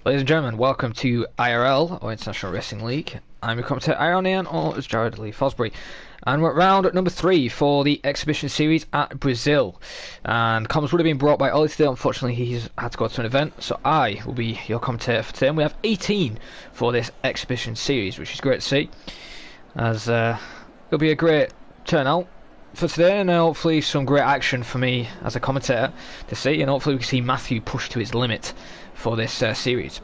Ladies and gentlemen, welcome to IRL, or International Wrestling League. I'm your commentator, Iron or as Jared Lee Fosbury. And we're at round number 3 for the exhibition series at Brazil. And comments would have been brought by Ollie today. Unfortunately, he's had to go to an event, so I will be your commentator for today. And we have 18 for this exhibition series, which is great to see, as it'll be a great turnout for today, and hopefully some great action for me as a commentator to see, and hopefully we can see Matthew push to his limit for this series,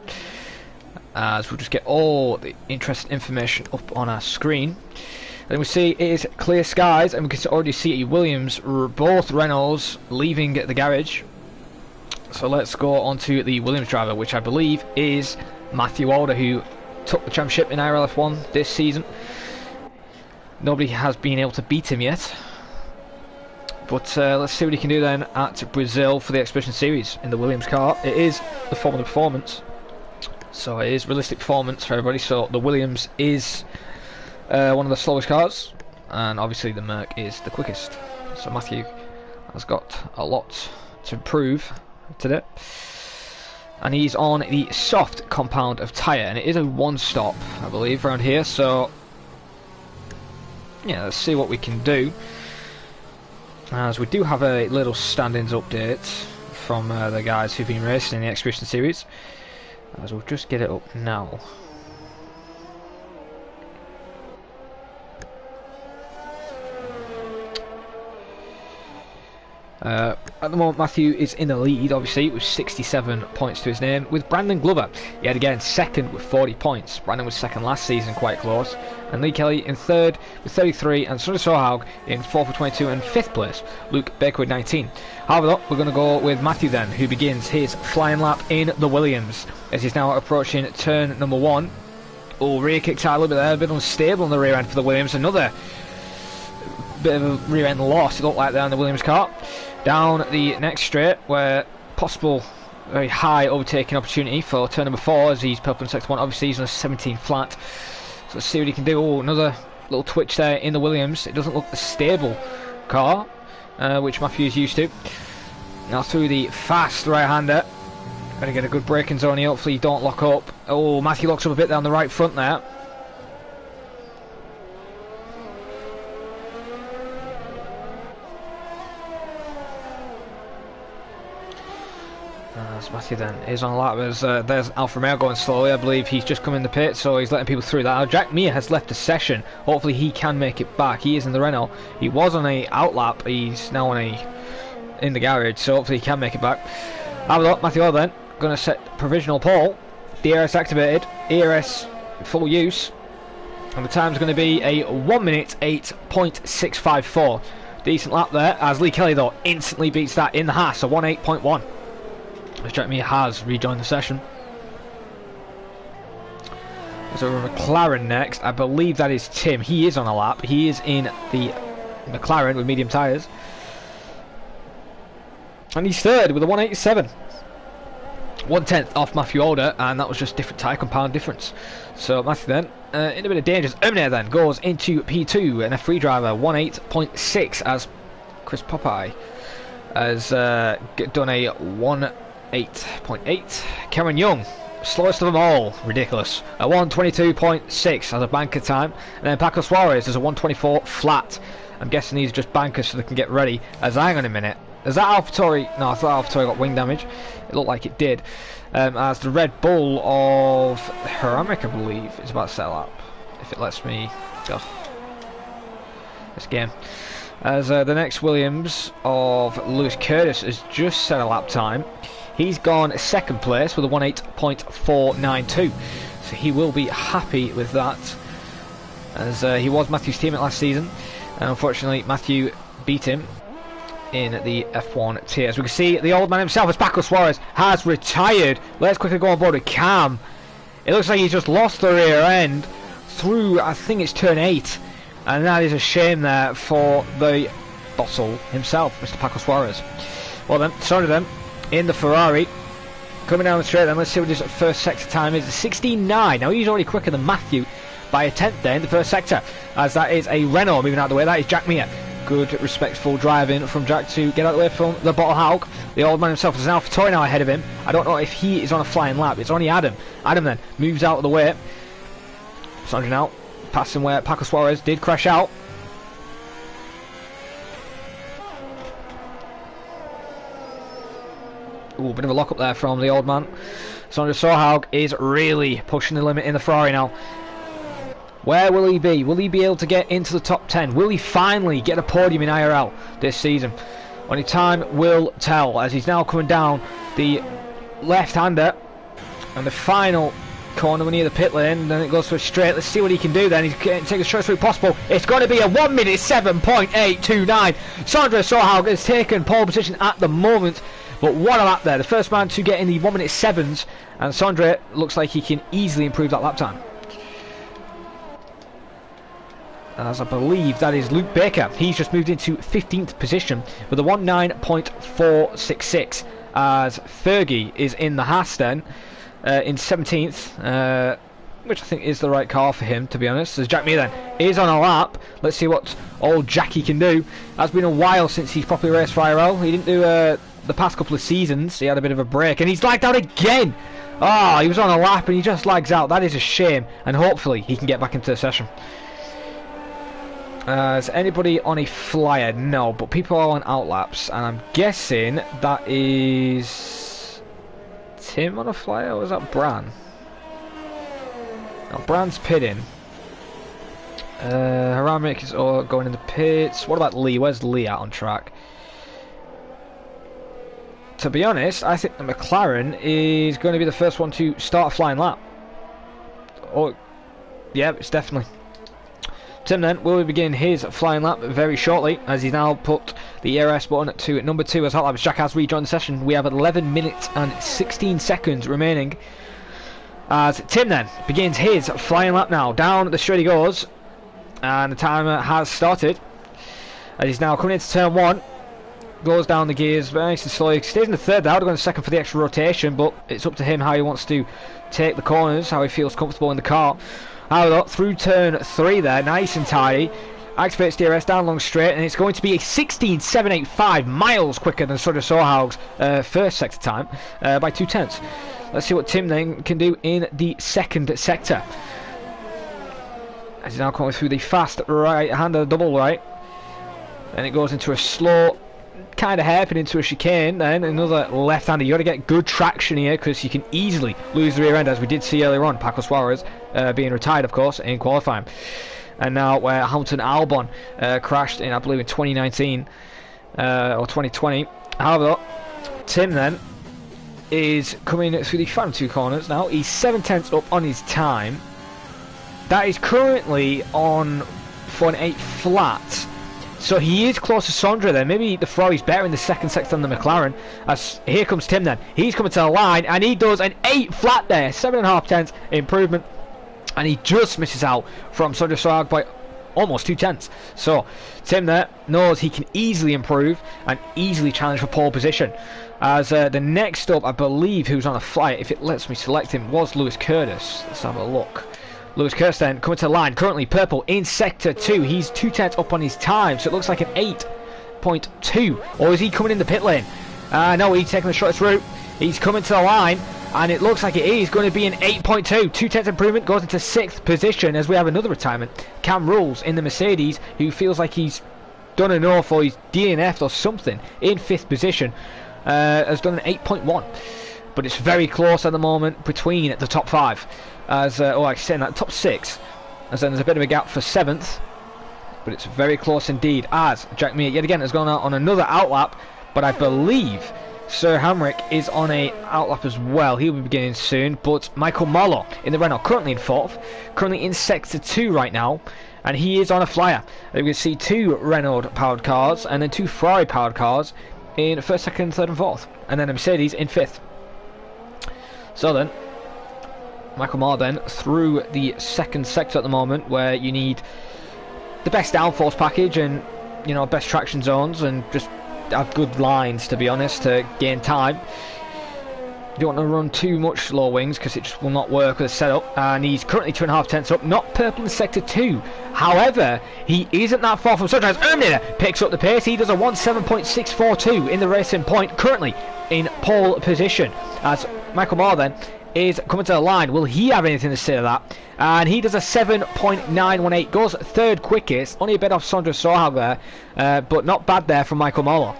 as we'll just get all the interesting information up on our screen. Then we see it is clear skies, and we can already see Williams, both Renaults leaving the garage. So let's go on to the Williams driver, which I believe is Matthew Alder, who took the championship in IRL F1 this season. Nobody has been able to beat him yet, but let's see what he can do then at Brazil for the exhibition series in the Williams car. It is the Formula Performance, so it is realistic performance for everybody. So the Williams is one of the slowest cars, and obviously the Merc is the quickest. So Matthew has got a lot to prove today, and he's on the soft compound of tyre, and it is a one-stop, I believe, around here. So yeah, let's see what we can do, as we do have a little standings update from the guys who've been racing in the exhibition series, as we'll just get it up now. At the moment, Matthew is in the lead, obviously, with 67 points to his name, with Brandon Glover yet again second with 40 points. Brandon was second last season, quite close, and Lee Kelly in third with 33, and Sonny Sohaug in fourth with 22, and fifth place Luke Baker with 19. However, though, we're going to go with Matthew then, who begins his flying lap in the Williams, as he's now approaching turn number 1. Oh, rear kick tire a little bit there, a bit unstable on the rear end for the Williams. Another bit of a rear end loss, it looked like there in the Williams car. Down the next straight, where possible very high overtaking opportunity for turn number 4, as he's purple in sector 1. Obviously he's on a 17 flat, so let's see what he can do. Oh, another little twitch there in the Williams. It doesn't look a stable car, which Matthew is used to. Now through the fast right-hander, going to get a good braking zone here. Hopefully you don't lock up. Oh, Matthew locks up a bit down the right front there. As Matthew then is on a lap, there's Alfa Romeo going slowly. I believe he's just come in the pit, so he's letting people through that. Now Jack Mir has left the session. Hopefully he can make it back. He is in the Renault. He was on a outlap. He's now on in the garage, so hopefully he can make it back. Have a look, Matthew Alder then going to set provisional pole. DRS activated, ERS full use, and the time's going to be a 1 minute 8.654. Decent lap there, as Lee Kelly though instantly beats that in the Haas, so 1.8.1. As Jack Mir has rejoined the session. So McLaren next. I believe that is Tim. He is on a lap. He is in the McLaren with medium tyres, and he's third with a 187. 1/10 off Matthew Alder, and that was just different tyre compound difference. So Matthew then in a bit of danger. Erminator then goes into P2, and a free driver 1.8.6 as Chris Popeye has done a 1.8.8. Cameron Young, slowest of them all, ridiculous, a 1.22.6 as a banker time, and then Paco Suarez is a 1.24 flat. I'm guessing these are just bankers so they can get ready. As hang on a minute, is that AlphaTauri? No, I thought AlphaTauri got wing damage. It looked like it did. As the Red Bull of Ceramic, I believe, is about to settle up, if it lets me go this game. As the next Williams of Lewis Curtis has just set a lap time. He's gone second place with a 1.8.492, so he will be happy with that, as he was Matthew's teammate last season, and unfortunately Matthew beat him in the F1 tier. As we can see, the old man himself, as Paco Suarez, has retired. Let's quickly go on board with Cam. It looks like he's just lost the rear end through, I think it's turn 8, and that is a shame there for the bottle himself, Mr. Paco Suarez. Well then, sorry then, in the Ferrari, coming down the straight then, let's see what his first sector time is. 16.9. Now he's already quicker than Matthew by a tenth there in the first sector, as that is a Renault moving out of the way. That is Jack Mir. Good, respectful driving from Jack to get out of the way from the Bottle Hawk. The old man himself is now Tori now ahead of him. I don't know if he is on a flying lap. It's only Adam. Adam then moves out of the way. Sandra now passing where Paco Suarez did crash out. Ooh, bit of a lock up there from the old man. Sandra Sohaug is really pushing the limit in the Ferrari now. Where will he be? Will he be able to get into the top 10? Will he finally get a podium in IRL this season? Only time will tell, as he's now coming down the left-hander and the final corner near the pit lane. Then it goes for a straight. Let's see what he can do then. He's going to take the shortest route possible. It's going to be a 1 minute 7.829. Sandra Sohaug has taken pole position at the moment. But what a lap there. The first man to get in the 1 minute 7s. And Sandra looks like he can easily improve that lap time. As I believe that is Luke Baker. He's just moved into 15th position with a 1:9.466, as Fergie is in the Haas then in 17th, which I think is the right car for him, to be honest, as Jack Mir then is on a lap. Let's see what old Jackie can do. It's been a while since he's properly raced for IRL. He didn't do the past couple of seasons. He had a bit of a break and he's lagged out again. Oh, he was on a lap and he just lags out. That is a shame, and hopefully he can get back into the session. Is anybody on a flyer? No, but people are on outlaps, and I'm guessing that is Tim on a flyer, or was that Bran? No, Bran's pitting. Haramik is all going in the pits. What about Lee? Where's Lee out on track? To be honest, I think the McLaren is going to be the first one to start a flying lap. Oh, yeah, it's definitely. Tim then will begin his flying lap very shortly, as he's now put the ERS button to number 2 as hot laps. Jack has rejoined the session. We have 11 minutes and 16 seconds remaining, as Tim then begins his flying lap now. Down the straight he goes, and the timer has started, as he's now coming into turn 1. Goes down the gears very nice and slowly. Stays in the third now, going second for the extra rotation, but it's up to him how he wants to take the corners, how he feels comfortable in the car. However, through turn 3 there, nice and tidy. Activates DRS down long straight, and it's going to be a 16.785, miles quicker than Sandra Sohaug's first sector time by 2/10. Let's see what Tim then can do in the second sector. As he's now coming through the fast right-hander double right. Then it goes into a slow, kind of hairpin into a chicane, then another left-hander. You got to get good traction here, because you can easily lose the rear end, as we did see earlier on. Paco Suarez being retired, of course, in qualifying. And now where Hamilton Albon crashed in, I believe, in 2019 or 2020. However, Tim then is coming through the final 2 corners now. He's 7/10 up on his time. That is currently on 4.8 flat. So he is close to Sandra then. Maybe the Ferrari's better in the second sector than the McLaren. As here comes Tim then. He's coming to the line, and he does an 8 flat there. 7.5 improvement. And he just misses out from Sandra Sohaug by almost 2/10. So Tim there knows he can easily improve and easily challenge for pole position. As the next up, I believe, who's on a flyer, if it lets me select him, was Lewis Curtis. Let's have a look. Lewis Curtis then coming to the line, currently purple in sector 2. He's 2/10 up on his time, so it looks like an 8.2. Or is he coming in the pit lane? No, he's taking the shortest route. He's coming to the line, and it looks like it is going to be an 8.2. 2/10 improvement, goes into 6th position, as we have another retirement. Cam Rules in the Mercedes, who feels like he's done enough, or he's DNF'd or something, in 5th position, has done an 8.1. But it's very close at the moment between the top 5. As I said, that top 6, as then there's a bit of a gap for 7th, but it's very close indeed, as Jack Mir yet again has gone out on another outlap, but I believe Sir Hamrick is on a outlap as well. He'll be beginning soon. But Michael Marlowe in the Renault, currently in 4th, currently in sector 2 right now, and he is on a flyer. You can see 2 Renault powered cars and then 2 Ferrari powered cars in 1st, 2nd, 3rd and 4th, and then a Mercedes in 5th. So then Michael Marr then through the 2nd sector at the moment, where you need the best downforce package and, you know, best traction zones, and just have good lines, to be honest, to gain time. Don't want to run too much low wings because it just will not work with the setup. And he's currently 2.5 tenths up, not purple in sector 2. However, he isn't that far from Sunrise. Erminator picks up the pace. He does a 1:7.642 in the racing point, currently in pole position. As Michael Moore then is coming to the line. Will he have anything to say to that? And he does a 7.918, goes third quickest, only a bit off Sondra Sohag there, but not bad there from Michael Moore.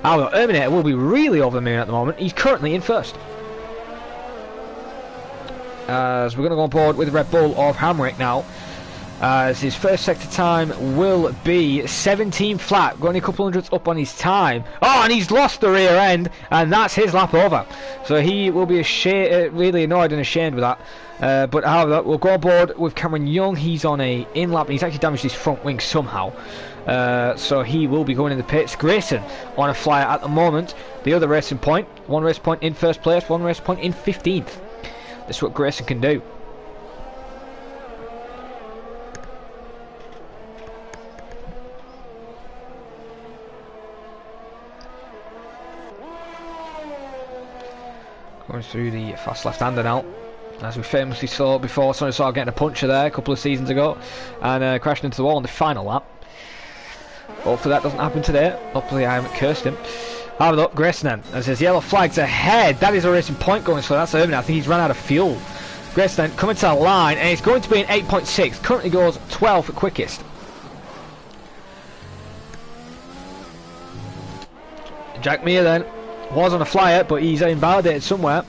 However, Erminator will be really over the moon at the moment. He's currently in first. As we're going to go on board with Red Bull of Hamrick now. As his first sector time will be 17 flat, going a couple hundreds up on his time. Oh, and he's lost the rear end, and that's his lap over. So he will be really annoyed and ashamed with that. But however, we'll go on board with Cameron Young. He's on a in lap, and he's actually damaged his front wing somehow. So he will be going in the pits. Grayson on a flyer at the moment. The other racing point, one race point in first place, one race point in 15th. This is what Grayson can do. Going through the fast left-hander now, as we famously saw before. Sonny saw getting a puncher there a couple of seasons ago and crashing into the wall on the final lap. Hopefully that doesn't happen today. Hopefully I haven't cursed him. Have a look, Grayson then, as his yellow flag's ahead. That is a racing point going, so that's Erminator. I think he's run out of fuel. Grayson then coming to the line, and it's going to be an 8.6. Currently goes 12th quickest. Jack Meir then was on a flyer, but he's invalidated somewhere.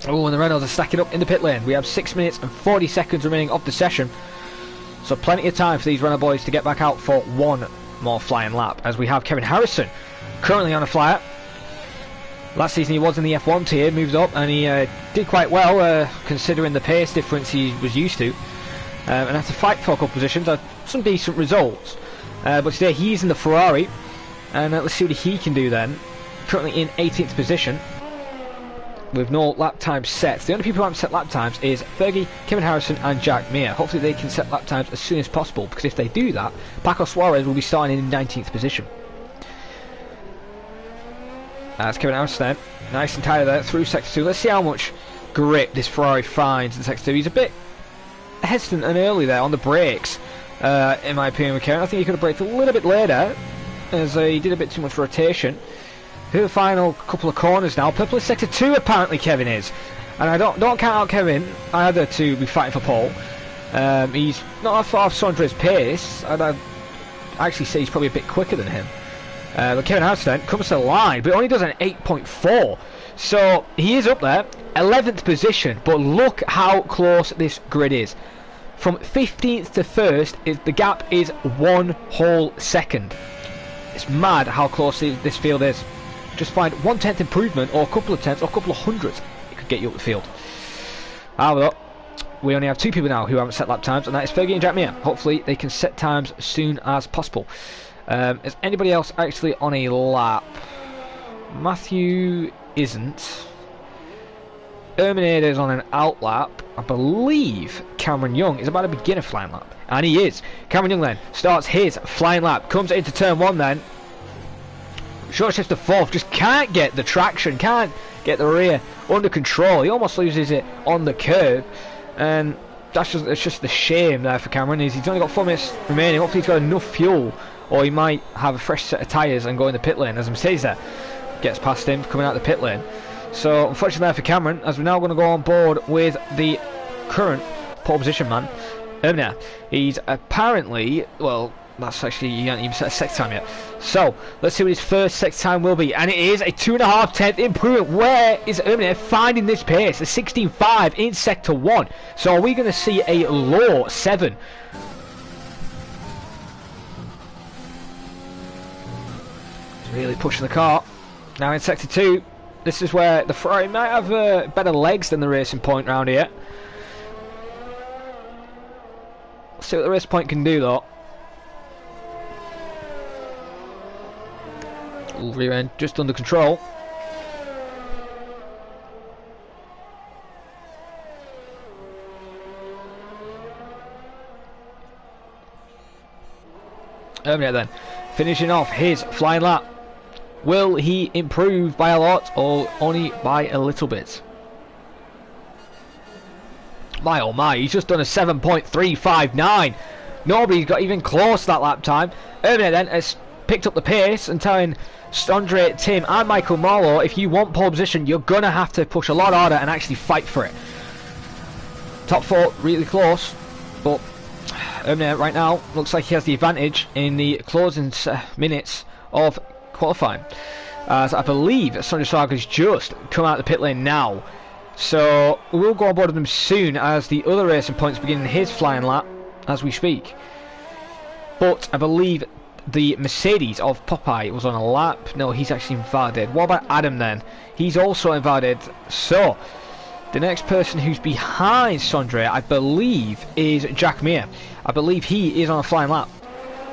Oh, and the Renaults are stacking up in the pit lane. We have 6 minutes and 40 seconds remaining of the session, so plenty of time for these Renault boys to get back out for one more flying lap. As we have Kevin Harrison currently on a flyer. Last season he was in the F1 tier, moved up, and he did quite well considering the pace difference he was used to. And had to fight for a couple positions, had some decent results. But today he's in the Ferrari, and let's see what he can do then. Currently in 18th position with no lap time sets. The only people who haven't set lap times is Fergie, Kevin Harrison and Jack Meir. Hopefully they can set lap times as soon as possible, because if they do that, Paco Suarez will be starting in 19th position. That's Kevin Harrison then, nice and tight there through sector 2. Let's see how much grip this Ferrari finds in sector 2. He's a bit hesitant and early there on the brakes, in my opinion with Kevin. I think he could have braked a little bit later, as he did a bit too much rotation. Through the final couple of corners now. Purple is sector 2 apparently Kevin is. And I don't count out Kevin either to be fighting for pole. He's not that far off Sondra's pace. I'd actually say he's probably a bit quicker than him. But Kevin Harrison comes to the line, but only does an 8.4. So he is up there, 11th position. But look how close this grid is. From 15th to 1st, the gap is 1 whole second. It's mad how close this field is. Just find 1/10 improvement, or a couple of tenths, or a couple of hundreds. It could get you up the field. However, we only have 2 people now who haven't set lap times, and that is Fergie and Jack Meir. Hopefully they can set times as soon as possible. Is anybody else actually on a lap? Matthew isn't. Erminator is on an out lap. I believe Cameron Young is about to begin a flying lap. And he is. Cameron Young then starts his flying lap. Comes into turn 1 then. Short shift to 4th. Just can't get the traction. Can't get the rear under control. He almost loses it on the curb. And it's just the shame there for Cameron. He's only got 4 minutes remaining. Hopefully he's got enough fuel. Or he might have a fresh set of tyres and go in the pit lane. As Mercedes there gets past him coming out the pit lane. So unfortunately there for Cameron. As we're now going to go on board with the current pole position man. Erminator. He's apparently, well, that's actually, he hasn't even set a sector time yet. So let's see what his first sector time will be, and it is a 2.5 improvement. Where is Erminator finding this pace? A 16.5 in sector 1. So are we going to see a low 7? He's really pushing the car. Now in sector 2, this is where the Ferrari might have better legs than the Racing Point round here. Let's see what the Racing Point can do though. Rear end just under control. Erminator then finishing off his flying lap. Will he improve by a lot or only by a little bit? My oh my, he's just done a 7.359. Nobody's got even close to that lap time. Erminator then has picked up the pace and telling Sondre, Tim and Michael Marlowe, if you want pole position, you're going to have to push a lot harder and actually fight for it. Top 4 really close, but Erminator right now looks like he has the advantage in the closing minutes of qualifying. As I believe Sondre Sarg has just come out of the pit lane now. So we'll go on board with them soon as the other racing points begin his flying lap as we speak. But I believe the Mercedes of Popeye was on a lap. No, he's actually invalidated. What about Adam then? He's also invalidated. So the next person who's behind Sondre, I believe, is Jack Meir. I believe he is on a flying lap.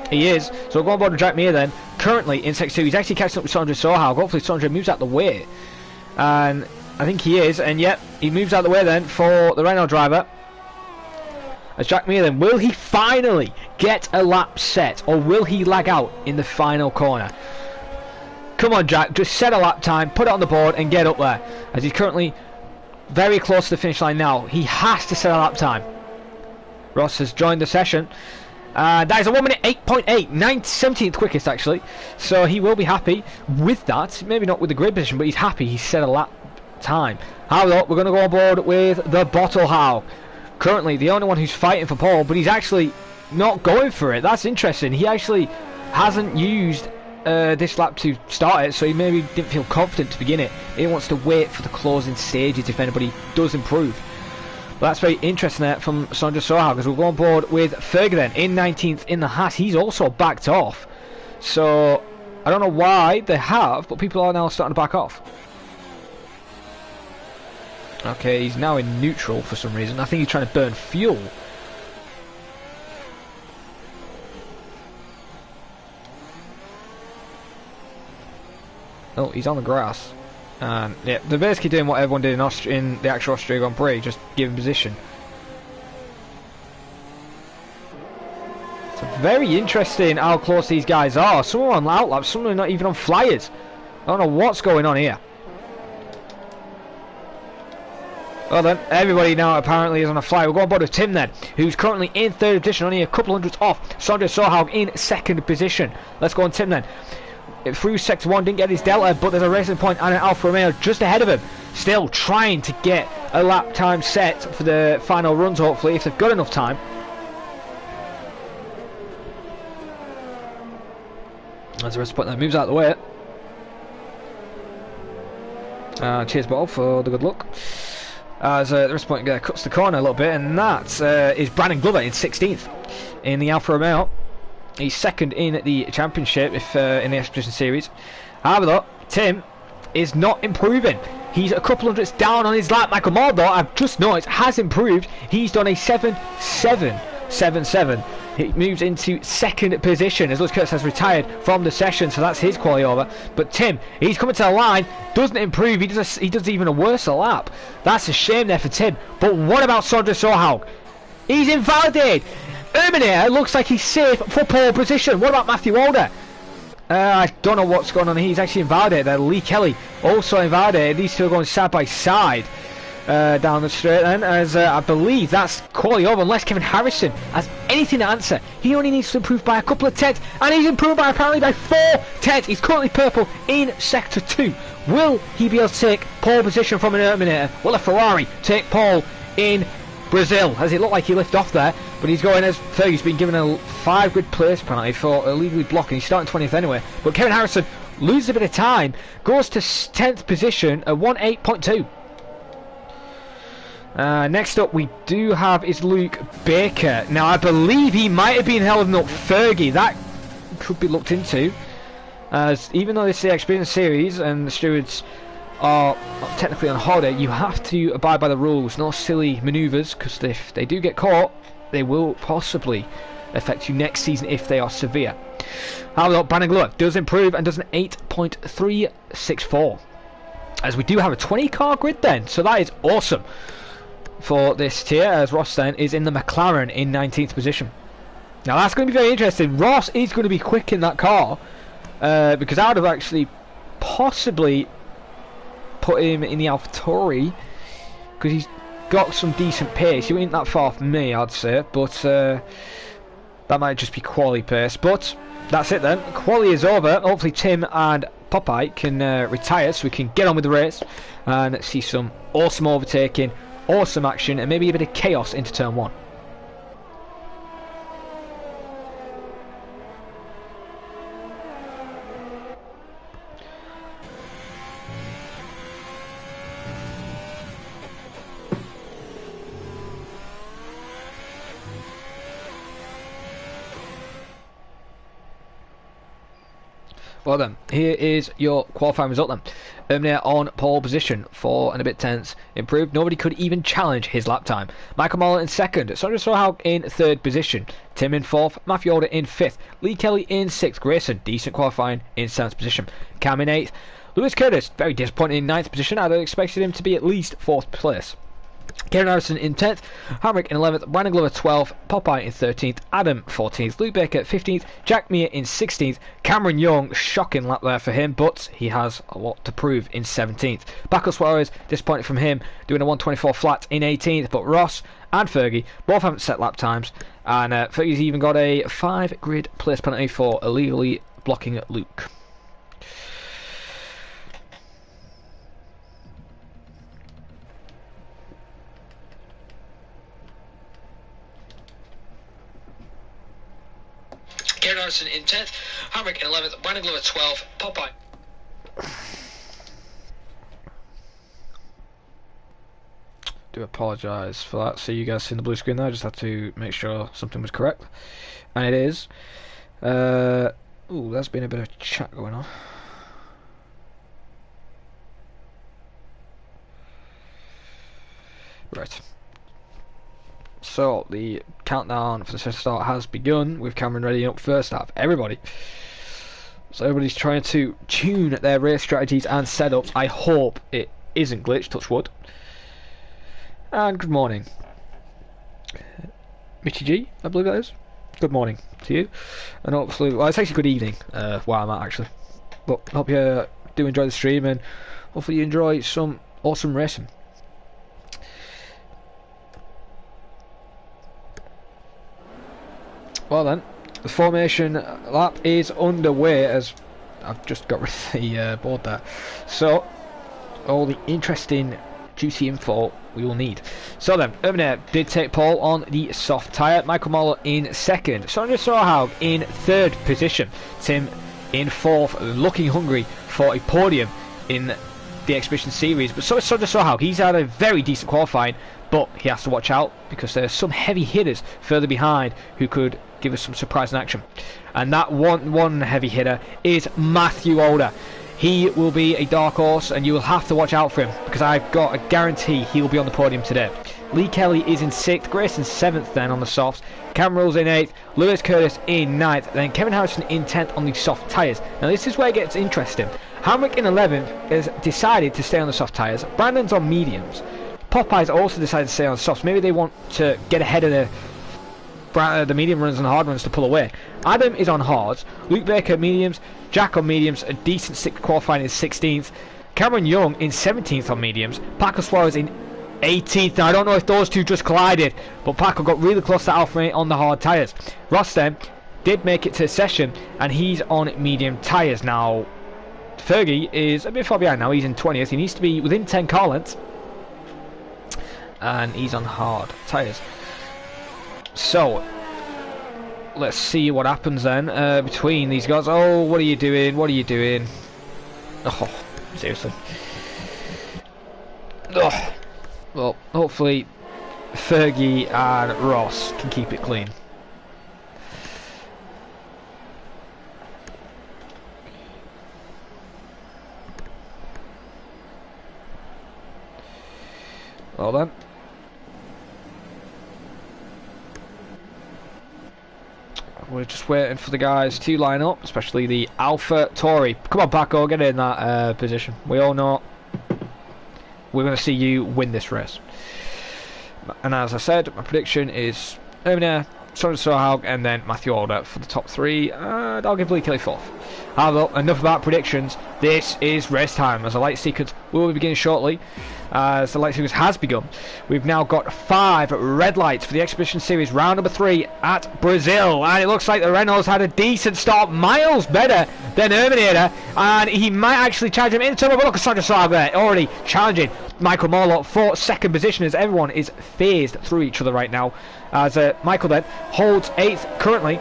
He is. So we'll go on board with Jack Meir then. Currently in Sector 2, he's actually catching up with Sondre Sohaug. Hopefully Sondre moves out the way. And I think he is, and yep, he moves out of the way then for the Renault driver. As Jack Meir then, will he finally get a lap set, or will he lag out in the final corner? Come on Jack, just set a lap time, put it on the board and get up there. As he's currently very close to the finish line now, he has to set a lap time. Ross has joined the session. That is a 1 minute 8.8, 17th quickest actually. So he will be happy with that, maybe not with the grid position, but he's happy he's set a lap time. However, we're going to go on board with the Bottle How. Currently the only one who's fighting for pole, but he's actually not going for it. That's interesting. He actually hasn't used this lap to start it, so he maybe didn't feel confident to begin it. He wants to wait for the closing stages if anybody does improve. But that's very interesting there from Sondre Sohaug, because we'll go on board with Fergie then in 19th in the Haas. He's also backed off, so I don't know why they have, but people are now starting to back off. Okay, he's now in neutral for some reason. I think he's trying to burn fuel. Oh, he's on the grass. Yeah, they're basically doing what everyone did in the actual Austria Grand Prix, just giving position. It's very interesting how close these guys are. Some are on outlaps, some are not even on flyers. I don't know what's going on here. Well then, everybody now apparently is on a fly. We'll go on board with Tim then, who's currently in 3rd position, only a couple hundreds off Sondre Sohaug in 2nd position. Let's go on Tim then. Through Sector 1, didn't get his delta, but there's a racing point and an Alfa Romeo just ahead of him. Still trying to get a lap time set for the final runs, hopefully, if they've got enough time. There's a racing point that moves out of the way. Cheers, Bob, for the good luck. As the racing point cuts the corner a little bit, and that is Brandon Glover in 16th in the Alfa Romeo. He's 2nd in the championship if in the Expedition Series. However though, Tim is not improving. He's a couple hundreds down on his lap. Michael Moore though, I've just noticed, has improved. He's done a 7.777. He moves into 2nd position as Lewis Curtis has retired from the session, so that's his quality over. But Tim, he's coming to the line, doesn't improve. He does even a worse lap. That's a shame there for Tim. But what about Sondre Sohaug? He's invalidated. Erminator looks like he's safe for pole position. What about Matthew Walder? I don't know what's going on. He's actually invalidated there. Lee Kelly also invalidated. These two are going side by side down the straight then, as I believe that's quality over unless Kevin Harrison has anything to answer. He only needs to improve by a couple of tenths, and he's improved by apparently by 4 tenths. He's currently purple in Sector 2. Will he be able to take pole position from an Erminator? Will a Ferrari take pole in Brazil? As it looked like he lifted off there, but he's going as third. He's been given a 5 grid place penalty for illegally blocking. He's starting 20th anyway, but Kevin Harrison loses a bit of time, goes to 10th position at 1.8.2. Next up we do have is Luke Baker. Now I believe he might have been held up Fergie. That could be looked into, as even though this is the Experience Series and the stewards are technically on holiday, you have to abide by the rules. No silly manoeuvres, because if they do get caught, they will possibly affect you next season if they are severe. However, Brandon Glover does improve and does an 8.364. As we do have a 20 car grid then, so that is awesome for this tier, as Ross then is in the McLaren in 19th position. Now that's going to be very interesting. Ross is going to be quick in that car, because I would have actually possibly put him in the AlphaTauri because he's got some decent pace. He ain't that far from me, I'd say, but that might just be quality pace. But that's it then. Quality is over. Hopefully Tim and Popeye can retire so we can get on with the race and see some awesome overtaking, awesome action, and maybe a bit of chaos into turn 1. Well then, here is your qualifying result then. Erminator on pole position, 4 and a bit tenths improved. Nobody could even challenge his lap time. Michael Moller in second, Sandra Sohaug in third position. Tim in fourth, Matthew Older in fifth. Lee Kelly in sixth, Grayson, decent qualifying in seventh position. Cam in eighth. Lewis Curtis, very disappointing in ninth position. I'd have expected him to be at least fourth place. Kevin Harrison in 10th, Hamrick in 11th, Brandon Glover 12th, Popeye in 13th, Adam 14th, Luke Baker 15th, Jack Meir in 16th, Cameron Young, shocking lap there for him, but he has a lot to prove in 17th. Paco Suarez, disappointed from him, doing a 124 flat in 18th, but Ross and Fergie both haven't set lap times, and Fergie's even got a 5 grid place penalty for illegally blocking Luke. Kevin Harrison in 10th, Hamrick in 11th, Brandon Glover 12th, Popeye. Do apologise for that. So you guys see the blue screen there, I just had to make sure something was correct. And it is. Ooh, there's been a bit of chat going on. Right. So the countdown for the first start has begun with Cameron ready up first out of everybody. So everybody's trying to tune their race strategies and setups. I hope it isn't glitched, touch wood. And good morning. Mitchy G, I believe that is. Good morning to you. And hopefully, well, it's actually good evening where I'm at actually. But hope you do enjoy the stream and hopefully you enjoy some awesome racing. Well then, the formation lap is underway as I've just got rid of the board there. So, all the interesting, juicy info we will need. So then, Erminator did take pole on the soft tyre. Michael Moller in second. Sandra Sohaug in third position. Tim in fourth, looking hungry for a podium in the Exhibition Series. But so is Sandra Sohaug. He's had a very decent qualifying, but he has to watch out because there are some heavy hitters further behind who could give us some surprising action. And that one heavy hitter is Matthew Older. He will be a dark horse and you will have to watch out for him because I've got a guarantee he will be on the podium today. Lee Kelly is in 6th, Grayson 7th then on the softs, Cam Rules in 8th, Lewis Curtis in 9th, then Kevin Harrison in 10th on the soft tyres. Now this is where it gets interesting. Hamrick in 11th has decided to stay on the soft tyres, Brandon's on mediums, Popeye's also decided to stay on softs. Maybe they want to get ahead of the medium runs and hard runs to pull away. Adam is on hards, Luke Baker mediums, Jack on mediums, a decent 6th qualifying in 16th, Cameron Young in 17th on mediums, Paco Suarez in 18th. Now I don't know if those two just collided, but Paco got really close to Alfa on the hard tyres. Ross then did make it to the session and he's on medium tyres. Now Fergie is a bit far behind now, he's in 20th, he needs to be within 10 car lengths and he's on hard tyres. So let's see what happens then between these guys. Oh, what are you doing? What are you doing? Oh, seriously. Oh. Well, hopefully Fergie and Ross can keep it clean. Well then. We're just waiting for the guys to line up, especially the AlphaTauri. Come on, Paco, get in that position. We all know we're going to see you win this race. And as I said, my prediction is Erminator Sandra Sohaug, and then Matthew Alder for the top 3. And I'll give Lee Kelly 4th. However, enough about predictions. This is race time, as the light sequence will be beginning shortly. As the light sequence has begun, we've now got 5 red lights for the Exhibition Series round number 3 at Brazil, and it looks like the Renault's had a decent start, miles better than Erminator, and he might actually challenge him into. But look at Sandra Sohaug there, already challenging Michael Morlot for 2nd position, as everyone is phased through each other right now, as Michael then holds 8th currently.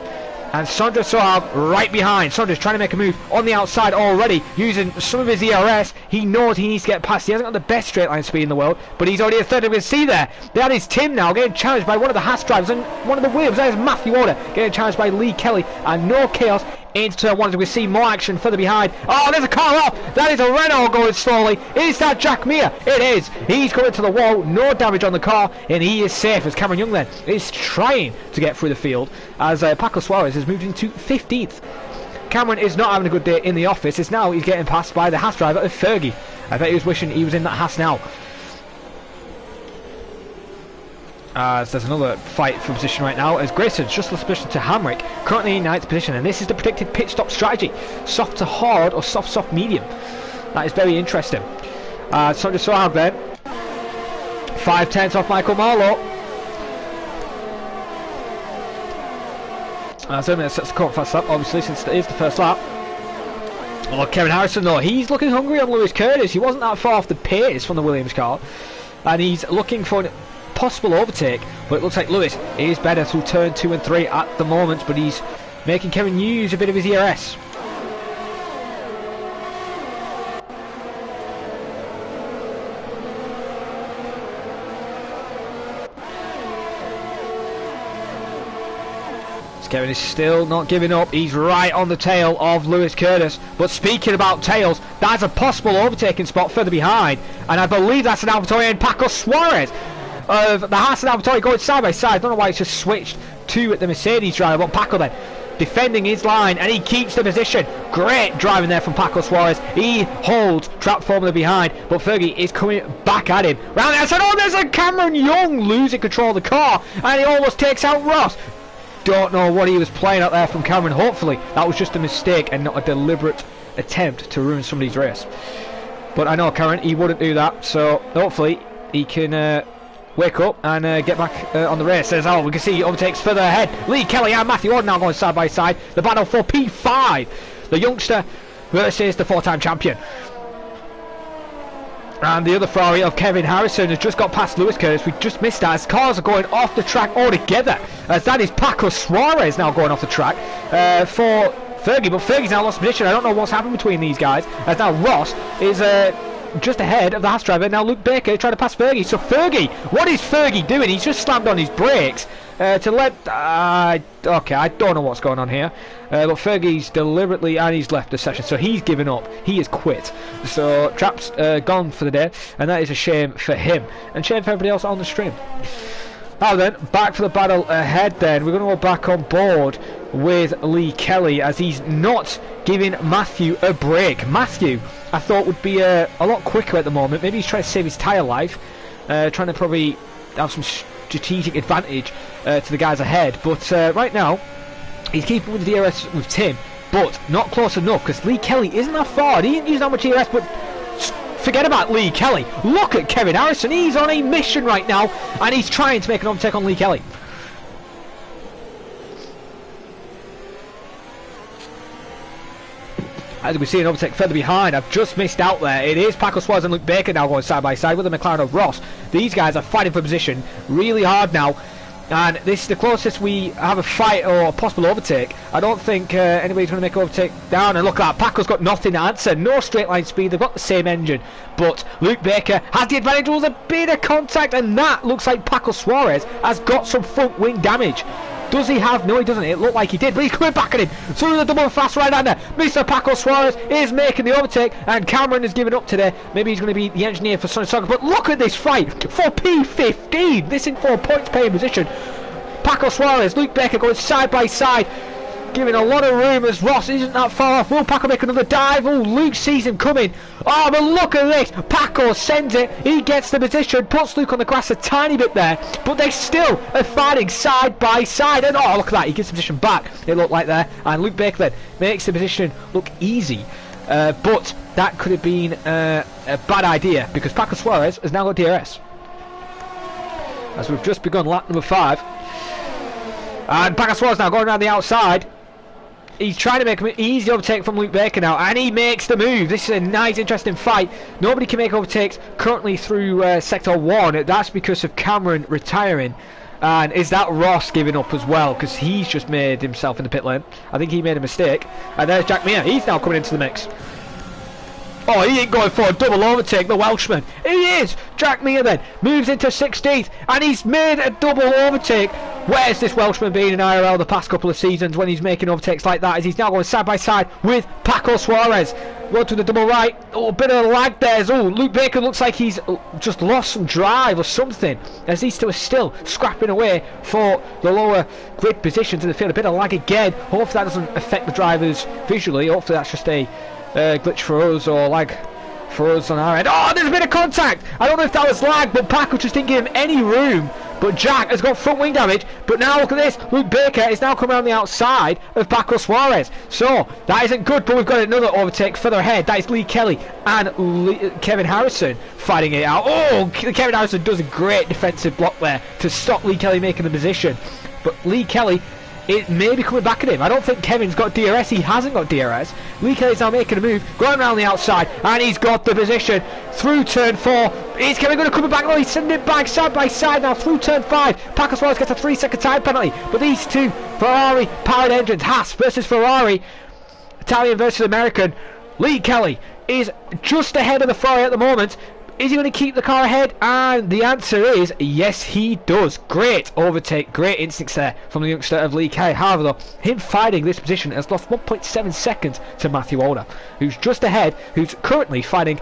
And Sandra Sohaug right behind. Sandra's trying to make a move on the outside already, using some of his ERS. He knows he needs to get past. He hasn't got the best straight line speed in the world, but he's already a third. We can see there. That is Tim now getting challenged by one of the Haas drivers and one of the Williams. There's Matthew Order getting challenged by Lee Kelly, and no chaos into turn 1 as we see more action further behind. Oh, there's a car off. That is a Renault going slowly. Is that Jack Meir? It is. He's coming to the wall. No damage on the car, and he is safe, as Cameron Young then is trying to get through the field, as Paco Suarez has moved into 15th. Cameron is not having a good day in the office. It's now he's getting passed by the Haas driver of Fergie. I bet he was wishing he was in that Haas now. As there's another fight for position right now, as Grayson's just lost position to Hamrick, currently in 9th position, and this is the predicted pit stop strategy: soft to hard or soft medium. That is very interesting. Sandra Sohaug then 5/10 off Michael Marlowe. So sets the court fast lap, obviously, since it is the first lap. Oh, Kevin Harrison though, he's looking hungry on Lewis Curtis. He wasn't that far off the pace from the Williams car, and he's looking for an possible overtake, but it looks like Lewis is better through turn 2 and 3 at the moment, but he's making Kevin use a bit of his ERS. Kevin is still not giving up. He's right on the tail of Lewis Curtis. But speaking about tails, that's a possible overtaking spot further behind, and I believe that's an AlphaTauri and Paco Suarez of the Haas and AlphaTauri going side by side. I don't know why it's just switched to the Mercedes driver, but Paco then defending his line, and he keeps the position. Great driving there from Paco Suarez. He holds Trap Formula behind, but Fergie is coming back at him. Round there, oh, there's a Cameron Young losing control of the car, and he almost takes out Ross. Don't know what he was playing out there from Cameron. Hopefully that was just a mistake and not a deliberate attempt to ruin somebody's race. But I know Cameron, he wouldn't do that, so hopefully he can wake up and get back on the race. As we can see he overtakes further ahead. Lee Kelly and Matthew Ord now going side by side. The battle for P5. The youngster versus the 4-time champion. And the other Ferrari of Kevin Harrison has just got past Lewis Curtis. We just missed that as cars are going off the track altogether. As that is Paco Suarez now going off the track for Fergie. But Fergie's now lost position. I don't know what's happened between these guys. As now Ross is just ahead of the Haas driver. Now Luke Baker trying to pass Fergie. So Fergie, what is Fergie doing? He's just slammed on his brakes to let... okay, I don't know what's going on here. But Fergie's deliberately... and he's left the session. So he's given up. He has quit. So Trap's gone for the day. And that is a shame for him. And shame for everybody else on the stream. Now then, back for the battle ahead then. We're going to go back on board with Lee Kelly, as he's not giving Matthew a break. Matthew, I thought, would be a lot quicker at the moment. Maybe he's trying to save his tyre life, trying to probably have some strategic advantage to the guys ahead. But right now, he's keeping with the DRS with Tim, but not close enough, because Lee Kelly isn't that far. He didn't use that much DRS, but forget about Lee Kelly. Look at Kevin Harrison. He's on a mission right now, and he's trying to make an overtake on Lee Kelly. As we see an overtake further behind, I've just missed out there. It is Paco Suarez and Luke Baker now going side by side with the McLaren of Ross. These guys are fighting for position really hard now, and this is the closest we have a fight or a possible overtake. I don't think anybody's going to make an overtake down. And look at that, Paco's got nothing to answer. No straight line speed. They've got the same engine, but Luke Baker has the advantage. There was a bit of contact, and that looks like Paco Suarez has got some front wing damage. Does he have? No, he doesn't. It looked like he did, but he's coming back at him. So the double fast right-hander. Mr. Paco Suarez is making the overtake, and Cameron has given up today. Maybe he's going to be the engineer for Sonic Soccer. But look at this fight for P15. This in 4 points paying position. Paco Suarez, Luke Baker going side by side. giving a lot of room as Ross isn't that far off. Will Paco make another dive? Oh, Luke sees him coming. Oh, but look at this. Paco sends it. He gets the position, puts Luke on the grass a tiny bit there, but they still are fighting side by side. And oh, look at that. He gives the position back. It looked like there. And Luke Baker then makes the position look easy. But that could have been a bad idea because Paco Suarez has now got DRS. As we've just begun lap number 5. And Paco Suarez now going around the outside. He's trying to make an easy overtake from Luke Baker now, and he makes the move. This is a nice, interesting fight. Nobody can make overtakes currently through Sector 1. That's because of Cameron retiring. And is that Ross giving up as well? Because he's just made himself in the pit lane. I think he made a mistake. And there's Jack Mir. He's now coming into the mix. Oh, he ain't going for a double overtake, the Welshman. He is! Jack Mir then moves into 16th, and he's made a double overtake. Where's this Welshman been in IRL the past couple of seasons when he's making overtakes like that? As he's now going side by side with Paco Suarez. Go to the double right. Oh, a bit of a lag there. Oh, Luke Baker looks like he's just lost some drive or something, as these two are still scrapping away for the lower grid positions in the field. A bit of lag again. Hopefully that doesn't affect the drivers visually. Hopefully that's just a glitch for us, or lag for us on our end. Oh, there's a bit of contact. I don't know if that was lag, but Paco just didn't give him any room. But Jack has got front wing damage. But now look at this. Luke Baker is now coming around the outside of Paco Suarez. So that isn't good, but we've got another overtake further ahead. That is Lee Kelly and Kevin Harrison fighting it out. Oh, Kevin Harrison does a great defensive block there to stop Lee Kelly making the position. But Lee Kelly, it may be coming back at him. I don't think Kevin's got DRS. He hasn't got DRS. Lee Kelly's now making a move, going around the outside, and he's got the position through turn 4. Is Kevin going to come back? No, he's sending it back side by side now through turn 5. Paco Suarez gets a 3-second time penalty. But these two Ferrari powered engines, Haas versus Ferrari, Italian versus American. Lee Kelly is just ahead of the Ferrari at the moment. Is he going to keep the car ahead? And the answer is yes, he does. Great overtake, great instincts there from the youngster of Lee Kelly. However, though, him fighting this position has lost 1.7 seconds to Matthew Older, who's just ahead, who's currently fighting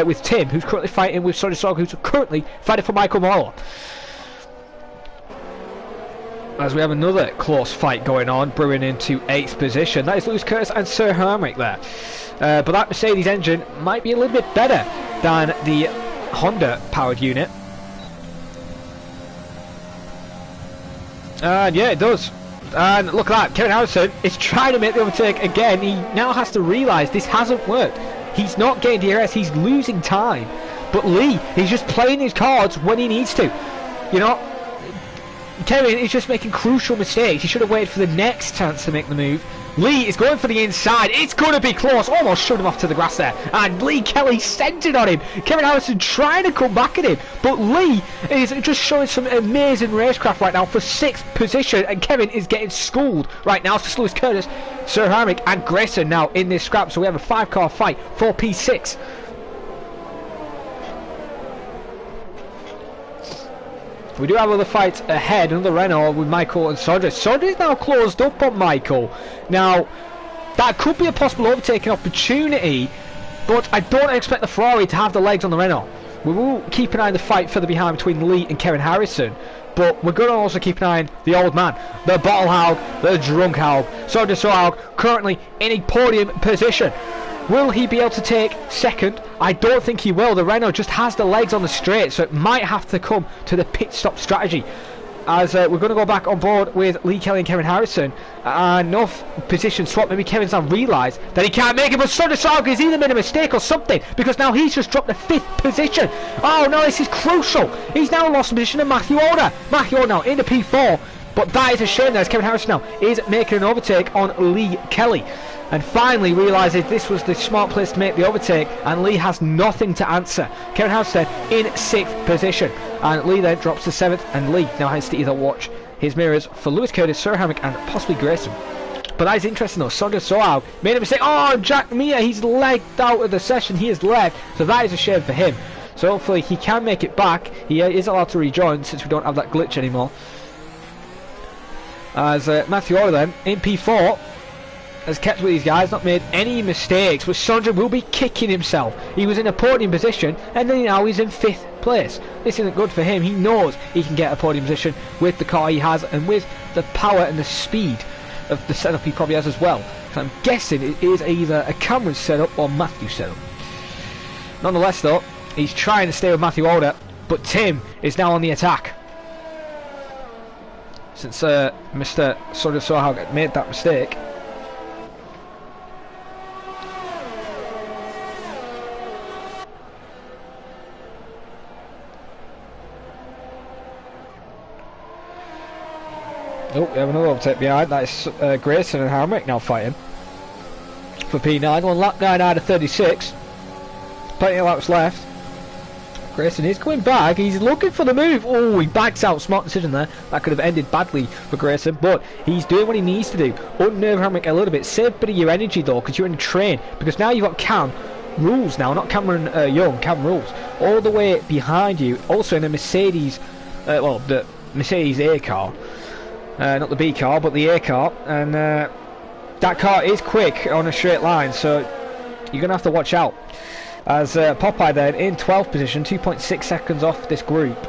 with Tim, who's currently fighting with Sonny Sog, who's currently fighting for Michael Morrow. As we have another close fight going on, brewing into 8th position. That is Lewis Curtis and Sir Hermic there. But that Mercedes engine might be a little bit better than the Honda powered unit. And yeah, it does. And look at that, Kevin Harrison is trying to make the overtake again. He now has to realise this hasn't worked. He's not getting DRS, he's losing time. But Lee, he's just playing his cards when he needs to. You know, Kevin is just making crucial mistakes. He should have waited for the next chance to make the move. Lee is going for the inside. It's going to be close. Almost shoved him off to the grass there. And Lee Kelly sent it on him. Kevin Harrison trying to come back at him. But Lee is just showing some amazing racecraft right now for 6th position. And Kevin is getting schooled right now. So Lewis Curtis, Sir Harmic and Grayson now in this scrap. So we have a 5-car fight for P6. We do have other fights ahead, another Renault with Michael and Sondra. Sondra is now closed up on Michael. Now, that could be a possible overtaking opportunity, but I don't expect the Ferrari to have the legs on the Renault. We will keep an eye on the fight further behind between Lee and Kevin Harrison, but we're going to also keep an eye on the old man, the bottle hog, the drunk hog. Sondra Sohaug currently in a podium position. Will he be able to take 2nd? I don't think he will. The Renault just has the legs on the straight, so it might have to come to the pit stop strategy. As we're going to go back on board with Lee Kelly and Kevin Harrison. Enough position swap. Maybe Kevin's now realised that he can't make it, but Sondra Sohaug has either made a mistake or something, because now he's just dropped the 5th position. Oh no, this is crucial. He's now lost the position to Matthew Older. Matthew Older now into P4. But that is a shame there, as Kevin Harrison now is making an overtake on Lee Kelly. And finally realises this was the smart place to make the overtake, and Lee has nothing to answer. Kevin Harrison in 6th position, and Lee then drops to 7th, and Lee now has to either watch his mirrors for Lewis Curtis, Sir Hammock and possibly Grayson. But that is interesting though. Sondra Sohaug made a mistake. Oh, Jack Mir, he's legged out of the session. He is left, so that is a shame for him. So hopefully he can make it back. He is allowed to rejoin since we don't have that glitch anymore. As Matthew Orr then in P4 has kept with these guys, not made any mistakes, but Sondra will be kicking himself. He was in a podium position and then now he's in 5th place. This isn't good for him. He knows he can get a podium position with the car he has and with the power and the speed of the setup he probably has as well. So I'm guessing it is either a Cameron setup or Matthew setup. Nonetheless though, he's trying to stay with Matthew Alder, but Tim is now on the attack. Since Mr. Sundra Sohaug made that mistake. Oh, we have another overtake behind. That is Grayson and Hamrick now fighting for P9 on lap 9 out of 36. Plenty of laps left. Grayson is coming back. He's looking for the move. Oh, he backs out. Smart decision there. That could have ended badly for Grayson, but he's doing what he needs to do. Unnerve Hamrick a little bit. Save a bit of your energy though, because you're in a train. Because now you've got Cam Rules now, not Cameron Young. Cam Rules all the way behind you. Also in a Mercedes, well, the Mercedes A car. Not the B car, but the A car, and that car is quick on a straight line, so you're going to have to watch out. As Popeye then in 12th position, 2.6 seconds off this group.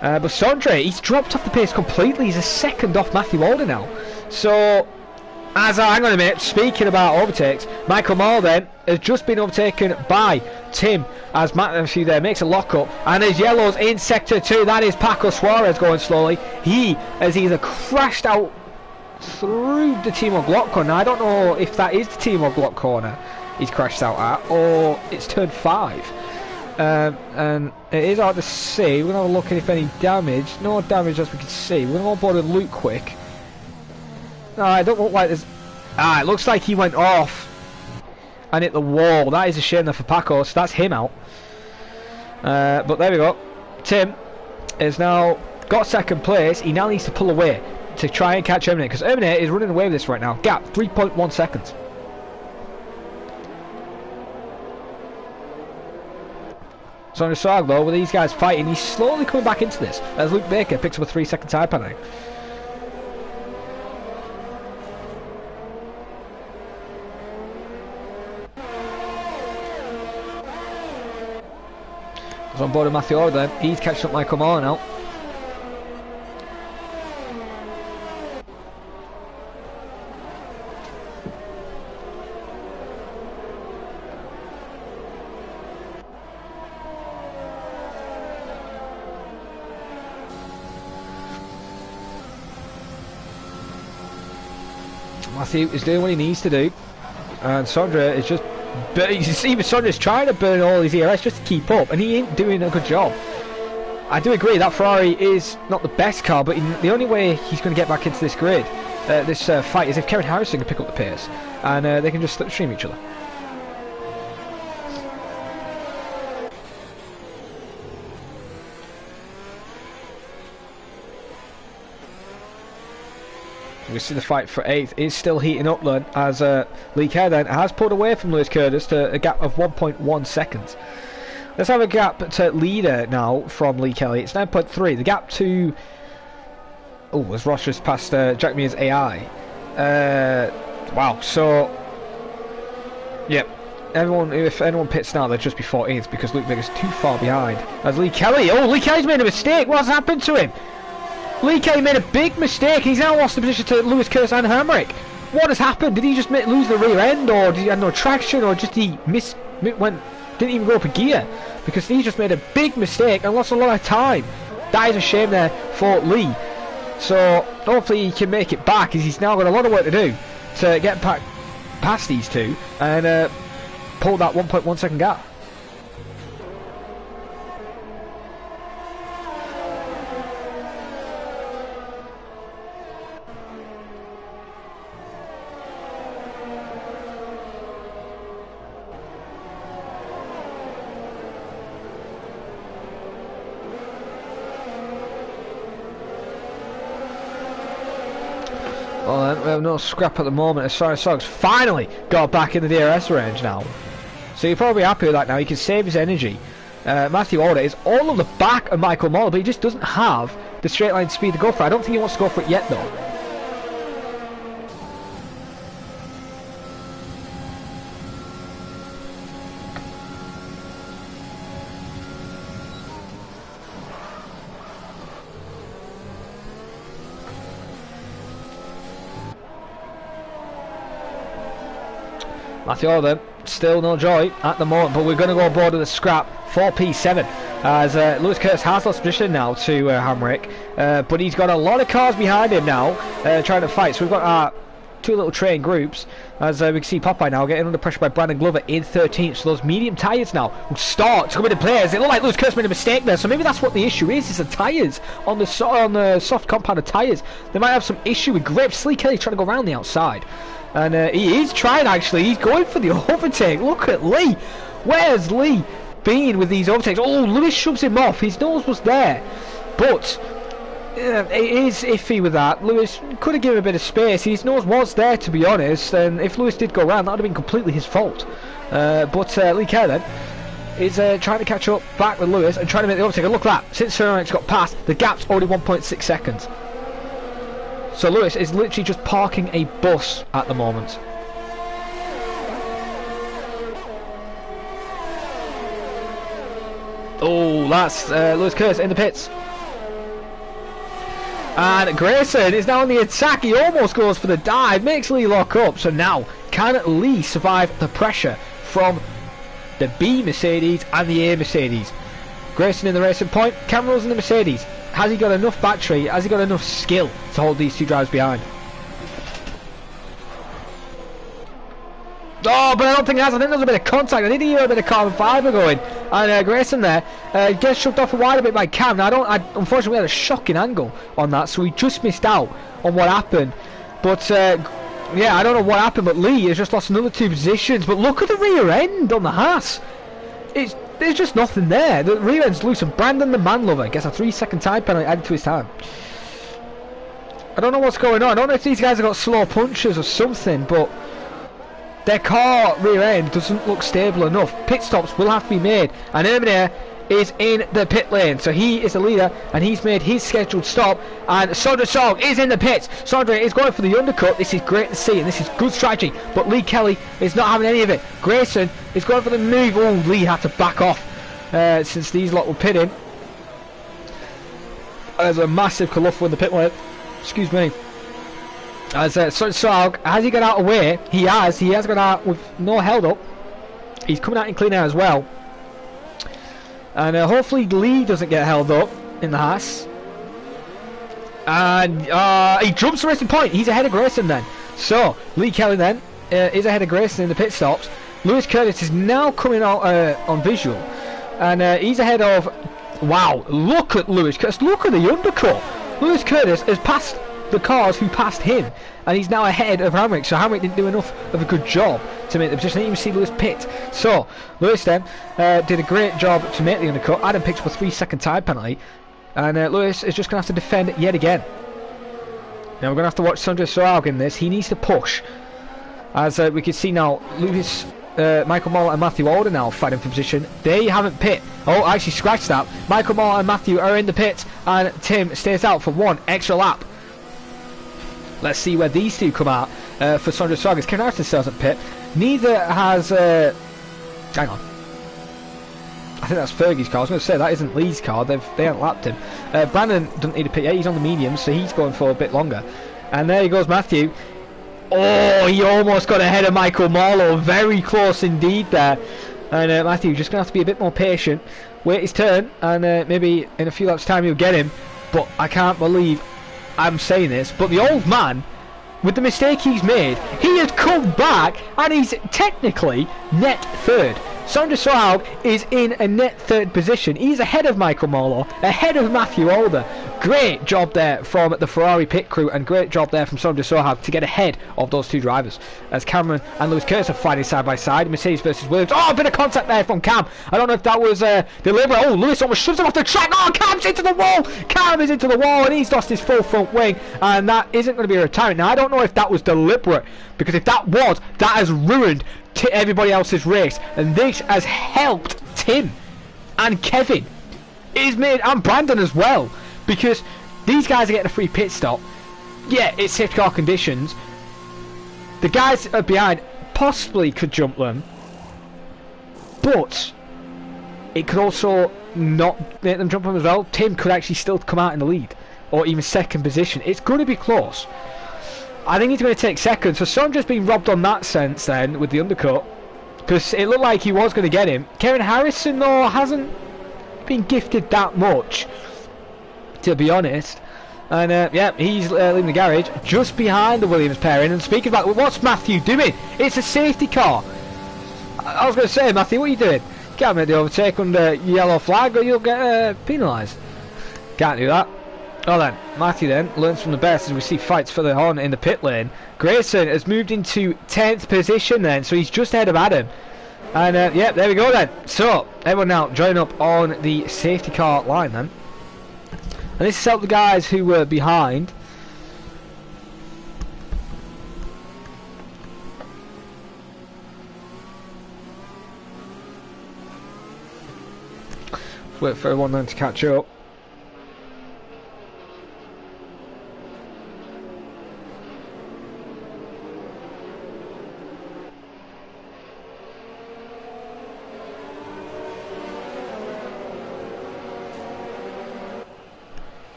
But Sondre, he's dropped off the pace completely. He's a second off Matthew Alder now. So, hang on a minute, speaking about overtakes, Michael Moore then has just been overtaken by Tim as Matthew there makes a lock-up, and as yellows in sector 2, that is Paco Suarez going slowly. He has either crashed out through the Timo Glock corner. I don't know if that is the Timo Glock corner he's crashed out at, or it's turn 5. And it is hard to see. We're going to have a look at if any damage. No damage as we can see. We're going to on board with Luke quick. No, I don't look like there's... it looks like he went off and hit the wall. That is a shame there for Paco, so that's him out. But there we go. Tim has now got second place. He now needs to pull away to try and catch Erminator, because Erminator is running away with this right now. Gap 3.1 seconds. So on the side though, with these guys fighting, he's slowly coming back into this as Luke Baker picks up a 3-second tyre penalty. He's on board with Matthew Alder then. He's catching up Michael Moore now. Matthew is doing what he needs to do, and Sondra is just... You see, Sondra's trying to burn all his ERS just to keep up, and he ain't doing a good job. I do agree that Ferrari is not the best car, but the only way he's going to get back into this grid, this fight, is if Kevin Harrison can pick up the pace, and they can just slipstream each other. We see the fight for 8th is still heating up then, as Lee Kerr then has pulled away from Lewis Curtis to a gap of 1.1 seconds. Let's have a gap to leader now from Lee Kelly. It's 9.3. The gap to... Oh, as Ross just passed Jack Mears AI. Wow, so... Yep. If anyone pits now, they'd just be 14th because Luke Baker's too far behind. As Lee Kelly... Oh, Lee Kelly's made a mistake. What's happened to him? Lee Kelly made a big mistake. He's now lost the position to Lewis Curtis and Hamrick. What has happened? Did he just lose the rear end, or did he have no traction, or just he didn't even go up a gear? Because he just made a big mistake and lost a lot of time. That is a shame there for Lee. So hopefully he can make it back, as he's now got a lot of work to do to get past these two and pull that 1.1 second gap. Well, we have no scrap at the moment, as Sorry Soggs finally got back in the DRS range now. So you're probably happy with that now. He can save his energy. Matthew Alder is all on the back of Michael Moore, but he just doesn't have the straight line speed to go for it. I don't think he wants to go for it yet, though. Matthew Order, still no joy at the moment, but we're going to go aboard with a scrap for P7 as Lewis Curtis has lost position now to Hamrick, but he's got a lot of cars behind him now trying to fight. So we've got our two little train groups as we can see Popeye now getting under pressure by Brandon Glover in 13th. So those medium tyres now will start to come into players. It looked like Lewis Curtis made a mistake there, so maybe that's what the issue is the tyres on the soft compounded tyres. They might have some issue with grips. Lee Kelly trying to go around the outside. And he is trying actually, he's going for the overtake. Look at Lee. Where's Lee been with these overtakes? Oh, Lewis shoves him off, his nose was there. But it is iffy with that. Lewis could have given a bit of space, his nose was there to be honest. And if Lewis did go around, that would have been completely his fault. But Lee Kelly then is trying to catch up back with Lewis and trying to make the overtake. And look at that, since Sironics got past, the gap's already 1.6 seconds. So Lewis is literally just parking a bus at the moment. Oh, that's Lewis Curtis in the pits. And Grayson is now on the attack. He almost goes for the dive, makes Lee lock up. So now, can Lee survive the pressure from the B Mercedes and the A Mercedes? Grayson in the racing point, Cameron's in the Mercedes. Has he got enough battery? Has he got enough skill to hold these two drivers behind? Oh, but I don't think he has. I think there's a bit of contact. I think he hear a bit of carbon fibre going. And Grayson there gets shoved off a wide a bit by Cam. Now, unfortunately, we had a shocking angle on that, so we just missed out on what happened. But, yeah, I don't know what happened, but Lee has just lost another 2 positions. But look at the rear end on the Haas. There's just nothing there. The rear end's loose, and Brandon the man lover gets a 3-second time penalty added to his time. I don't know what's going on. I don't know if these guys have got slow punches or something, but their car rear end doesn't look stable enough. Pit stops will have to be made, and Erminair is in the pit lane, so he is the leader and he's made his scheduled stop. And Sondra Sog is in the pits. Sondra is going for the undercut. This is great to see and this is good strategy, but Lee Kelly is not having any of it. Grayson is going for the move. Oh, Lee had to back off since these lot were pitting. There's a massive kerfuffle in the pit lane. Excuse me. As Sog, has he got out of the way? He has got out with no held up. He's coming out in clean air as well. And hopefully Lee doesn't get held up in the Haas. And he jumps the racing point. He's ahead of Grayson then. So Lee Kelly then is ahead of Grayson in the pit stops. Lewis Curtis is now coming out on visual. And he's ahead of... Wow, look at Lewis Curtis. Look at the undercut. Lewis Curtis has passed the cars who passed him, and he's now ahead of Hamrick. So Hamrick didn't do enough of a good job to make the position. I didn't even see Lewis pit. So Lewis then did a great job to make the undercut. Adam picked up a 3-second time penalty, and Lewis is just going to have to defend yet again. Now we're going to have to watch Sandra Soaug in this. He needs to push, as we can see now. Lewis, Michael Moll and Matthew Alder now fighting for position. They haven't pit. Oh, actually scratched that. Michael Moll and Matthew are in the pit, and Tim stays out for 1 extra lap. Let's see where these two come out for Sondra Sagas. Ken Harrison still hasn't pit. Neither has... hang on. I think that's Fergie's car. I was going to say, that isn't Lee's car. They haven't lapped him. Brandon doesn't need a pit yet. He's on the medium, so he's going for a bit longer. And there he goes, Matthew. Oh, he almost got ahead of Michael Marlowe. Very close indeed there. And Matthew just going to have to be a bit more patient. Wait his turn, and maybe in a few laps' time he'll get him. But I can't believe I'm saying this, but the old man, with the mistake he's made, he has come back and he's technically net third. Sondra Sohaug is in a net third position. He's ahead of Michael Marlowe, ahead of Matthew Alder. Great job there from the Ferrari pit crew, and great job there from Sondra Sohaug to get ahead of those two drivers. As Cameron and Lewis Curtis are fighting side by side, Mercedes versus Williams. Oh, a bit of contact there from Cam. I don't know if that was deliberate. Oh, Lewis almost shoves him off the track. Oh, Cam's into the wall. Cam is into the wall, and he's lost his full front wing, and that isn't going to be a retirement. Now, I don't know if that was deliberate, because if that was, that has ruined everybody else's race, and this has helped Tim and Kevin. It's made, and Brandon as well, because these guys are getting a free pit stop. Yeah, it's safety car conditions. The guys that are behind possibly could jump them, but it could also not make them jump them as well. Tim could actually still come out in the lead, or even second position. It's going to be close. I think he's going to take second. So Sandra's been robbed on that sense then with the undercut, because it looked like he was going to get him. Kevin Harrison though hasn't been gifted that much, to be honest. And yeah, he's leaving the garage just behind the Williams pairing. And speaking about, what's Matthew doing? It's a safety car. I was going to say, Matthew, what are you doing? Can't make the overtake under yellow flag or you'll get penalised. Can't do that. Well then, Matthew then learns from the best as we see fights further on in the pit lane. Grayson has moved into 10th position then, so he's just ahead of Adam. And yeah, there we go then. So, everyone now join up on the safety car line then. And this has helped the guys who were behind. Wait for everyone then to catch up.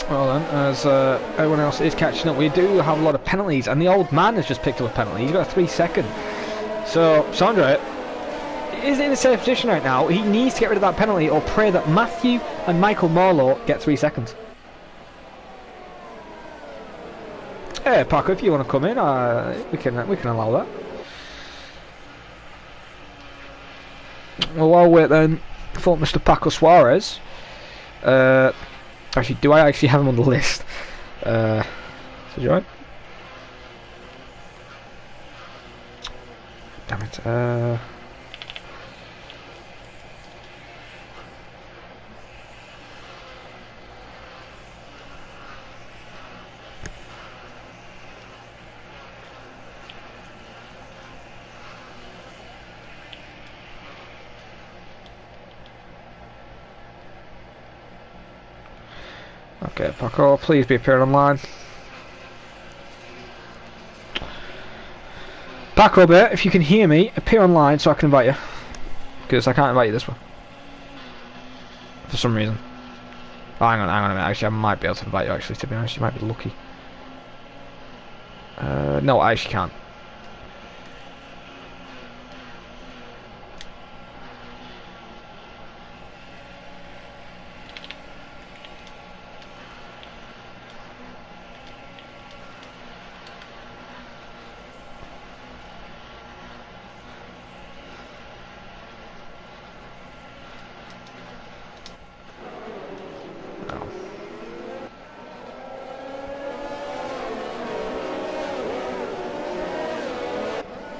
Well then, as everyone else is catching up, we do have a lot of penalties, and the old man has just picked up a penalty. He's got a 3 second. So Sandra is in a safe position right now. He needs to get rid of that penalty, or pray that Matthew and Michael Marlowe get 3 seconds. Hey Paco, if you want to come in, we can allow that. Well, I'll wait then for Mr. Paco Suarez. Actually, do I actually have him on the list? So join. Damn it. Okay, Paco, please be appearing online. Paco, mate, if you can hear me, appear online so I can invite you. Because I can't invite you this one. For some reason. Oh, hang on a minute. Actually, I might be able to invite you, actually, to be honest. You might be lucky. No, I actually can't.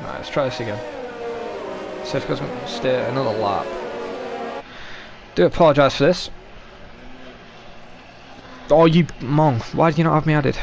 Let's try this again. See if it doesn't stay another lap. Do apologise for this. Oh, you mong. Why did you not have me added?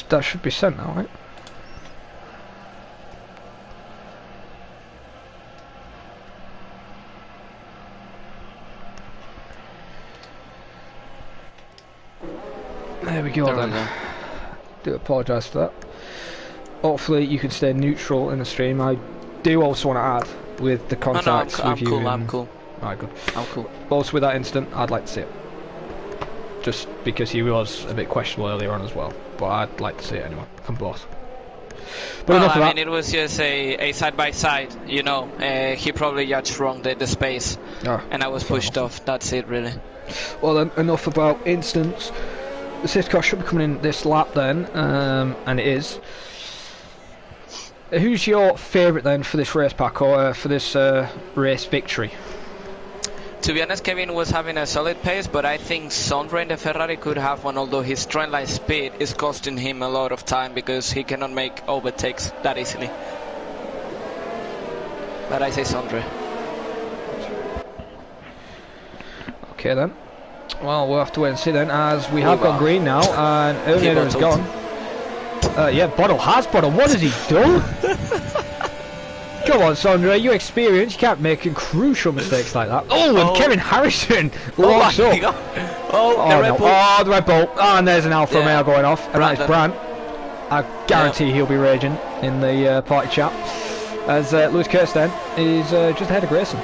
That should be sent now, right? There we go then. Do apologise for that. Hopefully you can stay neutral in the stream. I do also want to add with the contacts with you. I'm cool. Alright, good. I'm cool. Also with that incident, I'd like to see it. Just because he was a bit questionable earlier on as well. But I'd like to see it anyway, from both. But well, enough of I that. mean, it was just a side-by-side, you know. He probably judged wrong the space. And I was pushed off. That's it, really. Well then, enough about instance. The safety car should be coming in this lap then, and it is. Who's your favourite then for this race pack, or for this race victory? To be honest, Kevin was having a solid pace, but I think Sondre in the Ferrari could have one, although his straight line speed is costing him a lot of time because he cannot make overtakes that easily. But I say Sondre. Okay then. Well, we'll have to wait and see then, as we have got green now, and Erminator is gone. Yeah, Bottle has Bottle. What has he done? Come on, Sondre, you're experienced. You can't make crucial mistakes like that. Oh, and Kevin Harrison locks up. The Red Bull. Oh, the Red Bull. Oh, and there's an Alfa Romeo going off. And that is Brandt. I guarantee he'll be raging in the party chat. As Lewis Kirsten is just ahead of Grayson.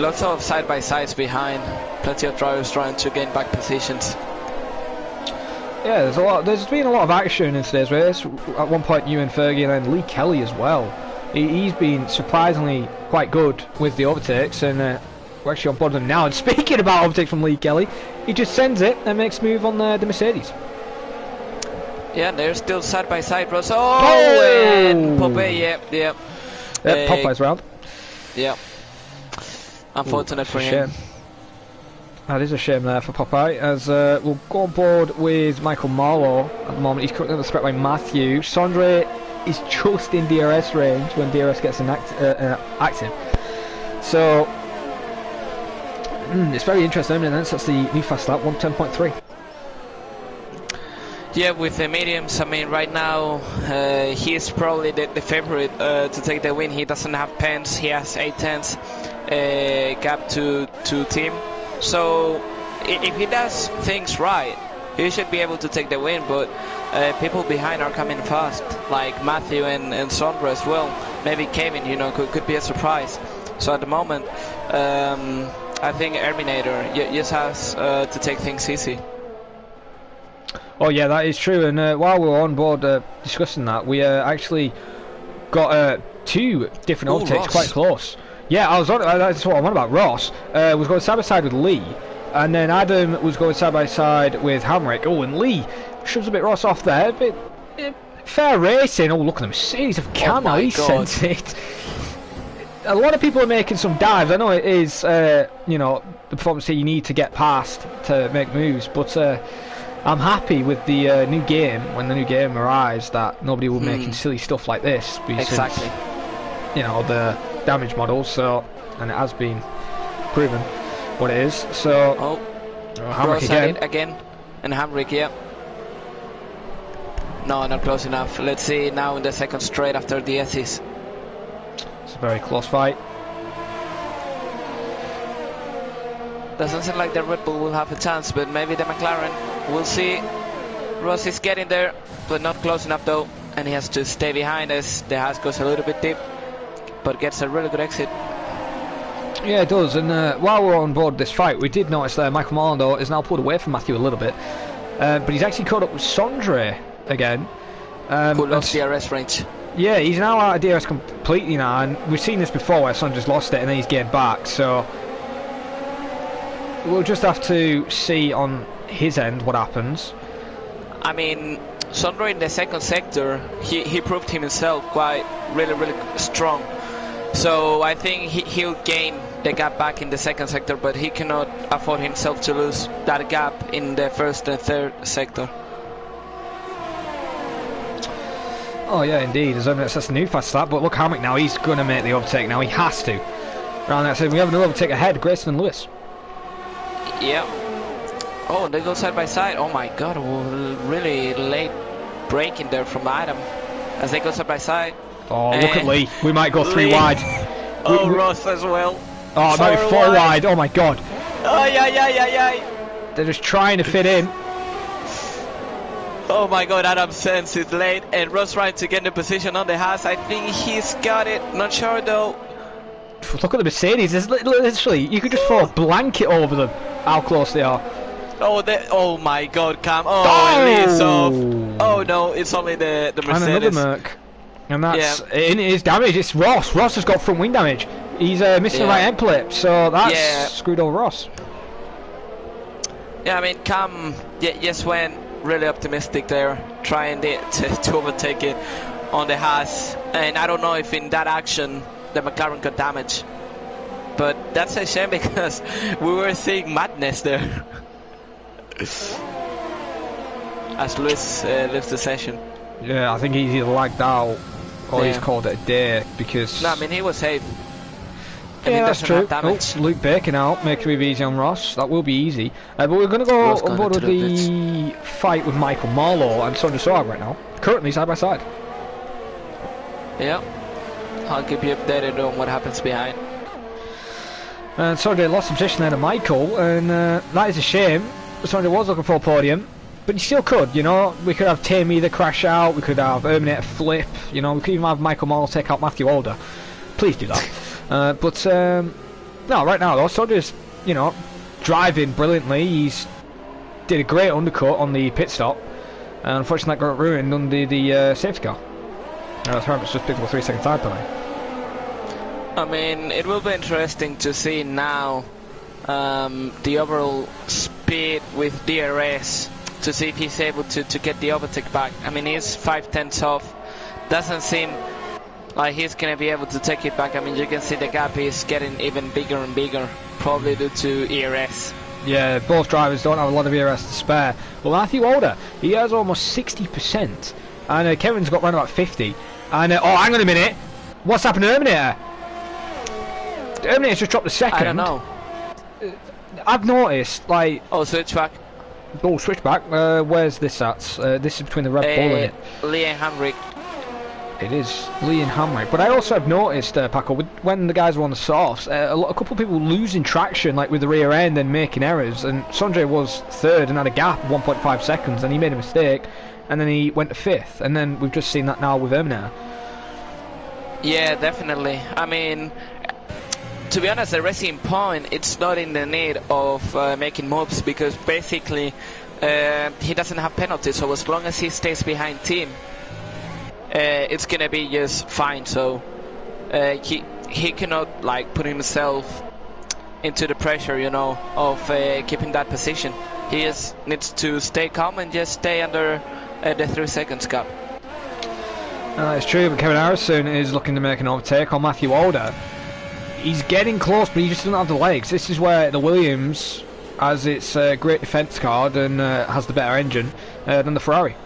Lots of side-by-sides behind. Plenty of drivers trying to gain back positions. Yeah, there's been a lot of action in today's race. At one point, Ewan Fergie and then Lee Kelly as well. He's been surprisingly quite good with the overtakes, and we're actually on board with them now. And speaking about overtakes from Lee Kelly, he just sends it and makes a move on the Mercedes. Yeah, they're still side by side, Ross. And Popeye, yeah. Popeye's round. Yeah. Unfortunate for him. That is a shame there for Popeye, as we'll go on board with Michael Marlowe at the moment. He's currently on the threat by Matthew. Sondre is just in DRS range when DRS gets active. So, it's very interesting. That's the new fast lap, 110.3. Yeah, with the mediums, I mean, right now he is probably the favorite to take the win. He doesn't have pens, he has 8 tenths gap to team. So if he does things right, he should be able to take the win. But people behind are coming fast, like Matthew and Sondre as well. Maybe Kevin, you know, could be a surprise. So at the moment, I think Erminator just has to take things easy. Oh yeah, that is true. And while we're on board discussing that, we actually got 2 different overtakes quite close. Yeah, that's what I'm on about. Ross was going side by side with Lee, and then Adam was going side by side with Hamrick. Oh, and Lee shoves a bit Ross off there. But fair racing. Oh, look at the Mercedes of Cam now. He sent it. A lot of people are making some dives. I know it is, you know, the performance that you need to get past to make moves, but I'm happy with the new game. When the new game arrives, that nobody will be making silly stuff like this. Exactly. You know, the damage model, so, and it has been proven what it is. So Hamrick again, and Hamrick, yeah. No, not close enough. Let's see now in the second straight after the S's. It's a very close fight. Doesn't seem like the Red Bull will have a chance, but maybe the McLaren. We'll see. Ross is getting there, but not close enough though, and he has to stay behind as the Haas goes a little bit deep, but gets a really good exit. Yeah, it does. And while we're on board this fight, we did notice that Michael Marlando is now pulled away from Matthew a little bit, but he's actually caught up with Sondre again. Who lost DRS range. Yeah, he's now out of DRS completely now, and we've seen this before where Sondre's lost it and then he's gained back, so we'll just have to see on his end what happens. I mean, Sondre in the second sector, he proved himself quite really strong. So I think he'll gain the gap back in the second sector, but he cannot afford himself to lose that gap in the first and third sector. Oh yeah, indeed. That's a new fast lap, but look Hamrick now, he's going to make the overtake now, he has to. Around that, so we have another overtake ahead, Grayson and Lewis. Yeah. Oh, they go side by side. Oh my god, really late braking there from Adam as they go side by side. Oh, look at Lee. We might go 3 wide. Ross as well. Oh, it might be 4 wide. Oh my god. Oh, yeah. They're just trying to fit in. Oh my god, Adam Sands is late, and Ross trying to get the position on the Haas. I think he's got it. Not sure though. Look at the Mercedes. There's literally, you could just throw a blanket over them. How close they are. Oh my god, Cam. It is off. Oh no, it's only the Mercedes. And another Merc. And that's in his damage. It's Ross. Ross has got front wing damage. He's missing the right end plate, so that's screwed over Ross. Yeah, I mean, Cam just went really optimistic there, trying to overtake it on the Haas. And I don't know if in that action the McLaren got damaged. But that's a shame because we were seeing madness there. As Lewis leaves the session. Yeah, I think he's either lagged out or he's called it a day because... No, I mean, he was safe. Yeah, that's true. Oh, Luke Bacon out, make it easy on Ross. That will be easy. But we're going to go on board with the fight with Michael Marlowe and Sandra Soag right now. Currently side by side. Yeah. I'll keep you updated on what happens behind. And Sandra lost the position there to Michael, and that is a shame. Sandra was looking for a podium, but he still could, you know. We could have Tim either crash out, we could have Erminator flip, you know, we could even have Michael Marlowe take out Matthew Alder. Please do that. No, right now though, Sandra's, you know, driving brilliantly. He's did a great undercut on the pit stop, and unfortunately that got ruined under the safety car. Herbert's just picked up a 3-second time penalty. I mean, it will be interesting to see now the overall speed with DRS, to see if he's able to get the overtake back. I mean, he's 5/10 off. Doesn't seem like he's going to be able to take it back. I mean, you can see the gap is getting even bigger and bigger, probably due to ERS. Yeah, both drivers don't have a lot of ERS to spare. Well, Matthew Alder, he has almost 60%, and Kevin's got around about 50. And, oh, hang on a minute. What's happened to Terminator? Terminator's just dropped a second. I don't know. I've noticed, like... Oh, switchback. Oh, switchback. Where's this at? This is between the Red Bull and it. Lee and Hamrick. It is Lee and Hamrick. But I also have noticed, Paco, when the guys were on the softs, a couple of people losing traction, like with the rear end and making errors. And Sanjay was third and had a gap of 1.5 seconds, and he made a mistake, and then he went to fifth. And then we've just seen that now with Erminator. Yeah, definitely. I mean, to be honest, the Racing Point, it's not in the need of making moves, because basically he doesn't have penalties, so as long as he stays behind team, it's gonna be just fine. So he cannot like put himself into the pressure, you know, of keeping that position. He just needs to stay calm and just stay under the 3 seconds gap. It's true, but Kevin Harrison is looking to make an overtake on Matthew Alder. He's getting close, but he just doesn't have the legs. This is where the Williams has its great defence card and has the better engine than the Ferrari.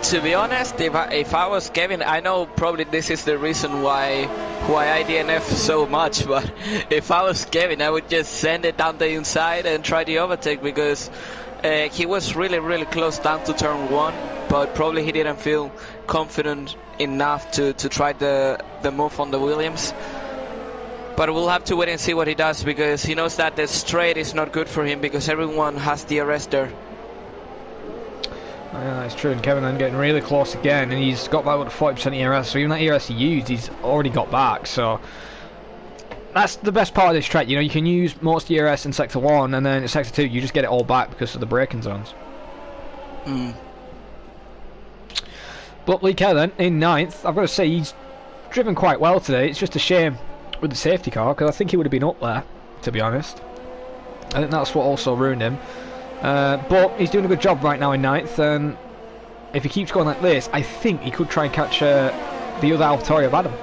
To be honest, if I was Kevin, I know probably this is the reason why I DNF so much, but if I was Kevin, I would just send it down the inside and try the overtake, because he was really close down to turn 1, but probably he didn't feel confident enough to try the move on the Williams. But we'll have to wait and see what he does, because he knows that the straight is not good for him, because everyone has DRS there. Yeah, that's true, and Kevin then getting really close again, and he's got back with a 40% ERS, so even that ERS he used, he's already got back, so that's the best part of this track. You know, you can use most ERS in Sector 1, and then in Sector 2 you just get it all back because of the braking zones. But Lee Kevin in 9th, I've got to say he's driven quite well today. It's just a shame with the safety car, because I think he would have been up there, to be honest. I think that's what also ruined him. But he's doing a good job right now in 9th, and if he keeps going like this, I think he could try and catch the other AlphaTauri of Adam.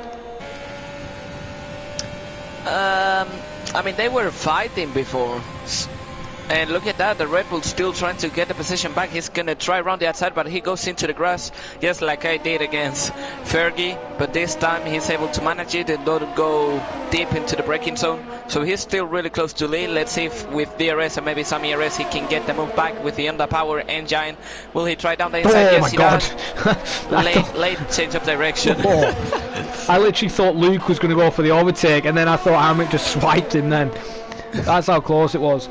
I mean, they were fighting before, and look at that, the Red Bull still trying to get the position back. He's gonna try around the outside, but he goes into the grass, just like I did against Fergie, but this time he's able to manage it and don't go deep into the braking zone, so he's still really close to Lee. Let's see if with DRS and maybe some ERS he can get the move back with the underpower engine. Will he try down the inside? Oh yes, my he God. does. Late change of direction. I literally thought Luke was going to go for the overtake, and then I thought Hamrick just swiped him then. That's how close it was.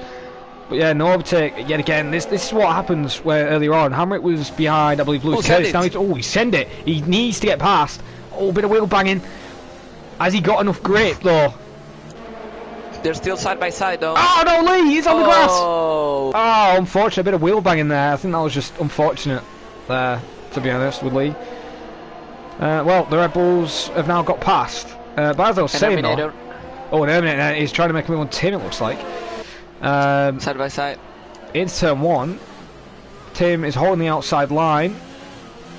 But yeah, no overtake yet again. This is what happens where earlier on Hamrick was behind, I believe, Lewis Curtis. Now he send it. He needs to get past. Oh, bit of wheel banging. Has he got enough grip though? They're still side by side though. Oh no, Lee! He's on the grass. Oh, unfortunate. A bit of wheel banging there. I think that was just unfortunate there, to be honest, with Lee. Well, the Red Bulls have now got past. But as I was saying though, oh, an Terminator is trying to make a move on Tim, it looks like. side by side. Into turn 1, Tim is holding the outside line,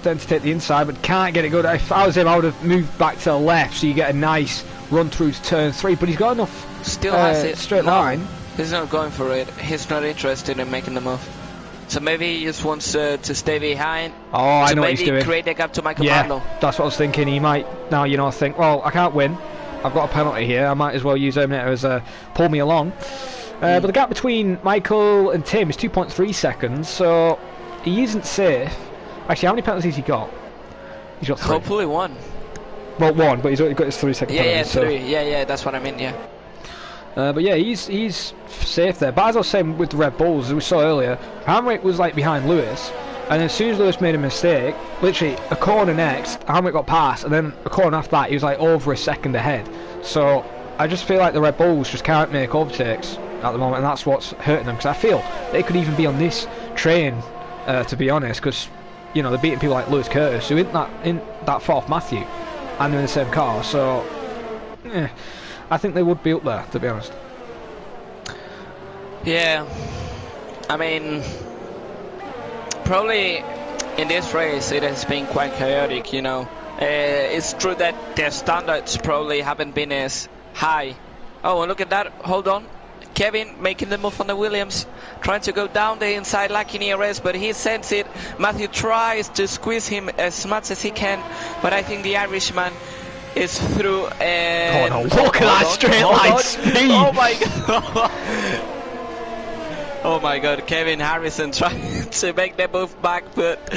then to take the inside, but can't get it good. If I was him, I would have moved back to the left, so you get a nice run through to turn 3. But he's got enough Still has it. straight No, line. he's not going for it. He's not interested in making the move. So maybe he just wants to stay behind. Oh, I know what he's maybe doing. create a gap to Michael Yeah, Marlowe. that's what I was thinking. He might now, think, well, I can't win. I've got a penalty here. I might as well use Terminator as pull me along. But the gap between Michael and Tim is 2.3 seconds, so he isn't safe. Actually, how many penalties he got? He's got 3. Hopefully one. Well, 1, but he's already got his 3-second penalty. Yeah, so. 3. Yeah, that's what I mean. Yeah. But yeah, he's safe there. But as I was saying with the Red Bulls, as we saw earlier, Hamrick was like behind Lewis, and as soon as Lewis made a mistake, literally a corner next, Hamrick got past, and then a corner after that, he was like over a second ahead. So I just feel like the Red Bulls just can't make overtakes at the moment, and that's what's hurting them. Because I feel they could even be on this train, to be honest, because they're beating people like Lewis Curtis, who isn't that far off Matthew, and they're in the same car. So I think they would be up there, to be honest. Yeah, I mean, probably in this race it has been quite chaotic, It's true that their standards probably haven't been as high. Oh, and look at that, hold on. Kevin making the move on the Williams, trying to go down the inside, lacking ERS, but he sends it. Matthew tries to squeeze him as much as he can, but I think the Irishman is through. And oh no, look at that straight line speed! Oh my god! Oh my god, Kevin Harrison trying to make the move back, but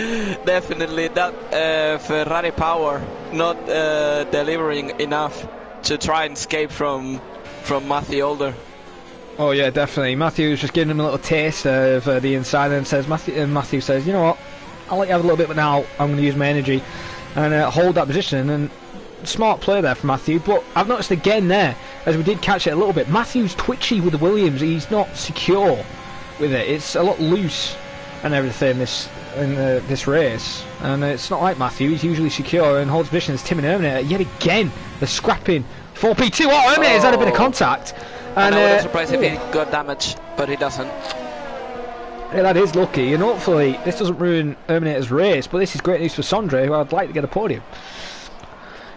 definitely that Ferrari power not delivering enough to try and escape from Matthew Older. Oh yeah, definitely. Matthew was just giving him a little taste of the inside, and Matthew says, you know what, I'll let you have a little bit, but now I'm going to use my energy and hold that position. And smart play there from Matthew, but I've noticed again there, as we did catch it a little bit, Matthew's twitchy with the Williams. He's not secure with it. It's a lot loose and everything in this race, and it's not like Matthew. He's usually secure and holds position. As Tim and Terminator yet again, they're scrapping 4P2. Oh, Terminator's had a bit of contact. And I was surprised if he got damage, but he doesn't. Yeah, that is lucky, and hopefully this doesn't ruin Terminator's race, but this is great news for Sondre, who I'd like to get a podium.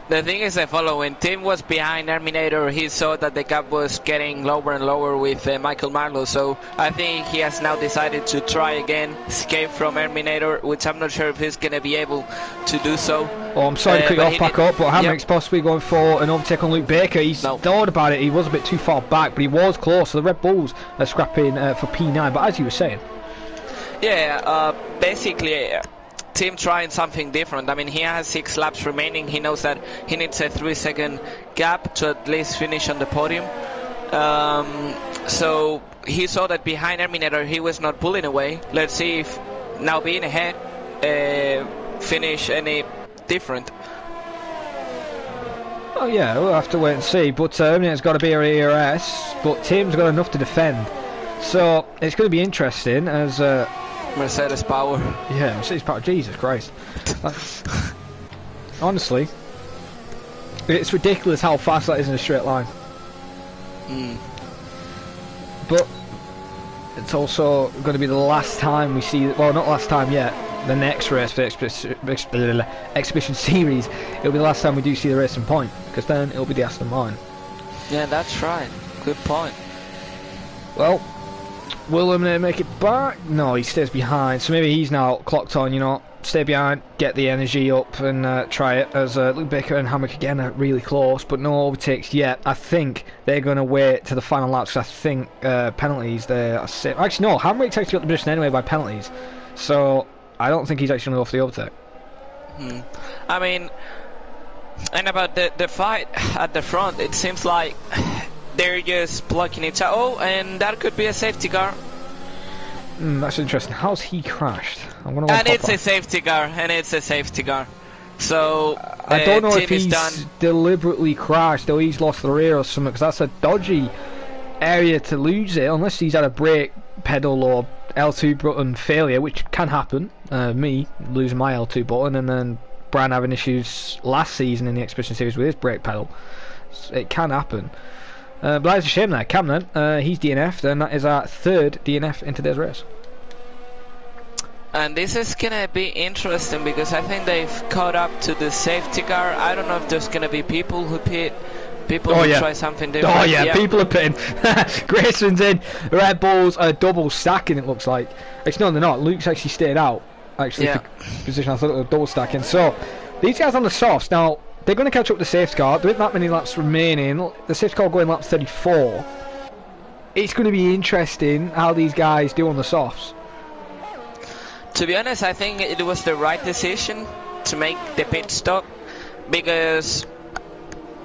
The thing is the following. Tim was behind Terminator. He saw that the gap was getting lower and lower with Michael Marlowe, so I think he has now decided to try again, escape from Terminator, which I'm not sure if he's going to be able to do so. Oh, I'm sorry to cut you off back up, but Hamrick's possibly going for an overtake on Luke Baker. He's thought about it. He was a bit too far back, but he was close, so the Red Bulls are scrapping for P9, but as you were saying. Yeah, basically, Tim trying something different. I mean, he has 6 laps remaining. He knows that he needs a 3-second gap to at least finish on the podium. So he saw that behind Terminator he was not pulling away. Let's see if now being ahead finish any different. Oh yeah, we'll have to wait and see. But Terminator's got to be our ERS, but Tim's got enough to defend. So it's going to be interesting as Mercedes power. Yeah, Mercedes power. Jesus Christ. Honestly, it's ridiculous how fast that is in a straight line. But it's also going to be the last time we see, well, not last time yet, the next race for the Exhibition Series. It'll be the last time we do see the Racing Point, because then it'll be the Aston Martin. Yeah, that's right. Good point. Well, will Eliminator make it back? No, he stays behind. So maybe he's now clocked on, stay behind, get the energy up and try it. As Luke Baker and Hamrick again are really close, but no overtakes yet. I think they're going to wait to the final laps, because I think penalties there are safe. Actually, no, Hamrick's actually got the position anyway by penalties. So I don't think he's actually going to go for the overtake. I mean, and about the fight at the front, it seems like they're just blocking each other. Oh, and that could be a safety car. That's interesting. How's he crashed? And it's a safety car. So I don't know if he's deliberately crashed or he's lost the rear or something, because that's a dodgy area to lose it, unless he's had a brake pedal or L2 button failure, which can happen. Me losing my L2 button, and then Brian having issues last season in the Exhibition Series with his brake pedal. It can happen. But that's a shame there. Cameron, he's DNF'd, and that is our 3rd DNF in today's race. And this is gonna be interesting because I think they've caught up to the safety car. I don't know if there's gonna be people who pit, people who try something different. Oh yeah, people are pitting. Grayson's in. Red Bulls are double stacking, it looks like. Actually, no, they're not. Luke's actually stayed out. Actually, for position, I thought they were double stacking. So, these guys on the softs, now, they're going to catch up the safety car. There isn't that many laps remaining. The safety car going lap 34. It's going to be interesting how these guys do on the softs. To be honest, I think it was the right decision to make the pit stop because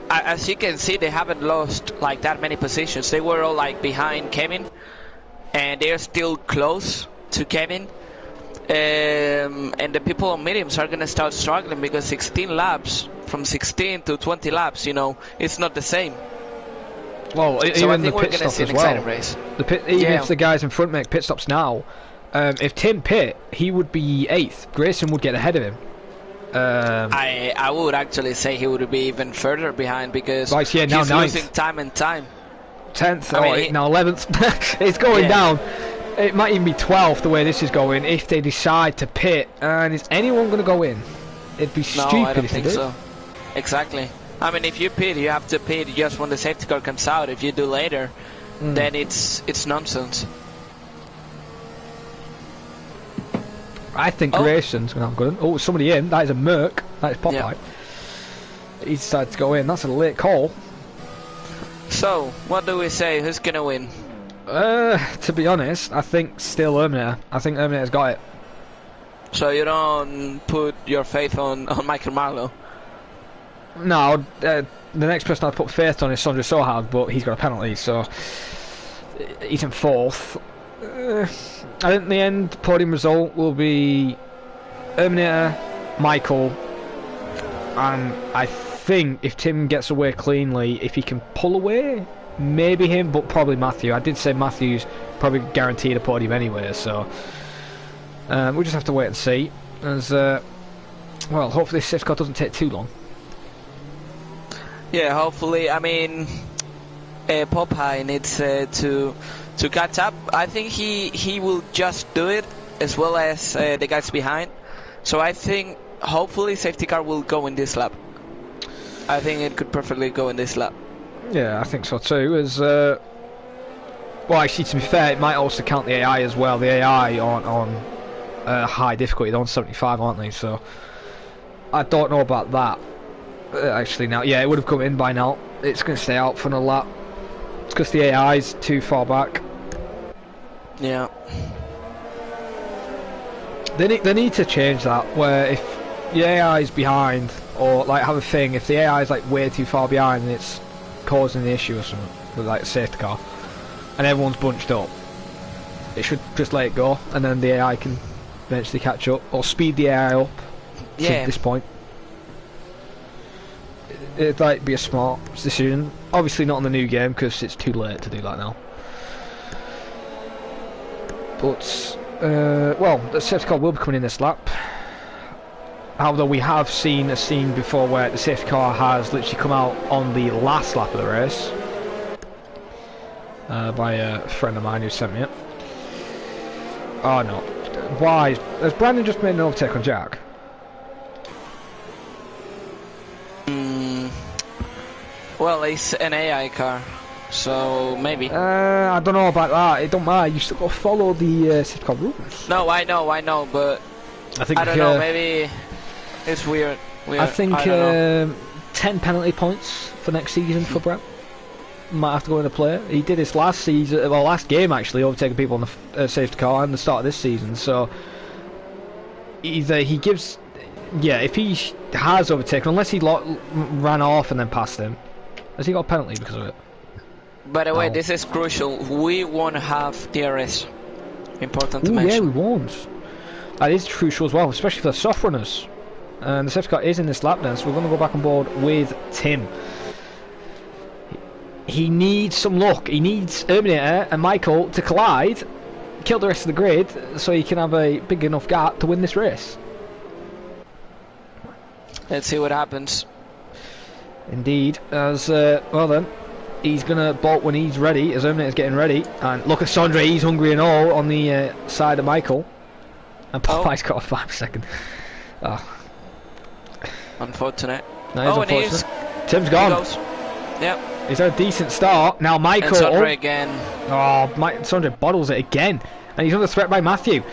as you can see, they haven't lost like that many positions. They were all like behind Kevin and they're still close to Kevin. And the people on mediums are going to start struggling because 16 laps, from 16 to 20 laps, you know, it's not the same. Well, so even I think the we're pit going to stop see as an well. exciting race. Even if the guys in front make pit stops now, if Tim pit, he would be 8th. Grayson would get ahead of him. I would actually say he would be even further behind because now he's 9th. losing time and time. 10th, I mean, now 11th. It's going down. It might even be 12th the way this is going if they decide to pit. And is anyone going to go in? It'd be stupid I don't if they think did. so. Exactly. I mean, if you pit, you have to pit just when the safety car comes out. If you do later, then it's nonsense. I think Grayson's going to have good. Oh, somebody in. That is a Merc. That is Popeye. Yeah. He decided to go in. That's a late call. So, what do we say? Who's going to win? To be honest, I think still Erminator. I think Erminator's got it. So you don't put your faith on Michael Marlowe? No, the next person I'd put faith on is Sondra Sohag, but he's got a penalty, so he's in 4th. I think the end podium result will be Erminator, Michael, and I think if Tim gets away cleanly, if he can pull away, maybe him, but probably Matthew. I did say Matthew's probably guaranteed a podium anyway, so we'll just have to wait and see. As well, hopefully this safety car doesn't take too long. Yeah, hopefully. I mean, Popeye needs to catch up. I think he will just do it as well as the guys behind. So I think hopefully safety car will go in this lap. I think it could perfectly go in this lap. Yeah, I think so too. As well, actually, to be fair, it might also count the AI as well. The AI aren't on high difficulty; they're on 75, aren't they? So I don't know about that. Actually, now, yeah, it would have come in by now. It's going to stay out for another lap. It's because the AI is too far back. Yeah. They need to change that. Where if the AI is behind, or like have a thing, if the AI is like way too far behind, and it's causing the issue or something with like a safety car and everyone's bunched up, it should just let it go and then the AI can eventually catch up or speed the AI up to this point. It'd like be a smart decision, obviously not in the new game because it's too late to do that now, but well, the safety car will be coming in this lap. Although we have seen a scene before where the safety car has literally come out on the last lap of the race by a friend of mine who sent me it. Oh no. Why? Has Brandon just made an overtake on Jack? Well, it's an AI car, so maybe. I don't know about that. It don't matter. You still got to follow the safety car rules. No, I know, but I don't know, maybe... It's weird. I think 10 penalty points for next season for Brett. Might have to go into play. He did his last season, well, last game actually, overtaking people on the safety car and the start of this season. So either he gives, if he has overtaken, unless he ran off and then passed him, has he got a penalty because of it? By the way, this is crucial. We won't have DRS. Important to mention. Yeah, we won't. That is crucial as well, especially for the soft runners. And the safety car is in this lap now, so we're going to go back on board with Tim. He needs some luck. He needs Erminator and Michael to collide, kill the rest of the grid, so he can have a big enough gap to win this race. Let's see what happens. Indeed. As well then, he's going to bolt when he's ready, as Erminator's getting ready. And look at Sondre, he's hungry and all on the side of Michael. And Popeye's got a 5-second. Oh. Unfortunate. No, it's and unfortunate. Tim's gone. He goes. Yep. He's had a decent start. Now Michael. And Sondre again. Oh, Sondre bottles it again. And he's under threat by Matthew.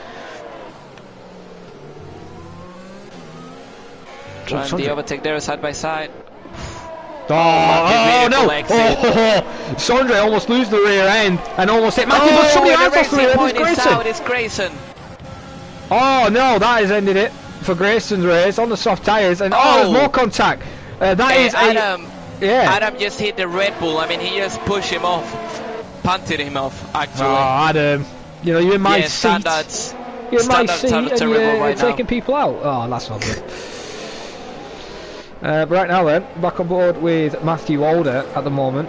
Trying the overtake there side by side. Oh no! Sondre almost loses the rear end and almost hit Matthew, but somebody else lost the rear end. It's Grayson. Oh no, that has ended it for Grayson's race on the soft tyres, and there's more contact. That is Adam. Yeah. Adam just hit the Red Bull. I mean, he just pushed him off, punted him off. Actually. Oh, Adam, you know you're in my seat. You're in my seat, and you're taking people out. Oh, that's not good. But right now then, back on board with Matthew Alder at the moment.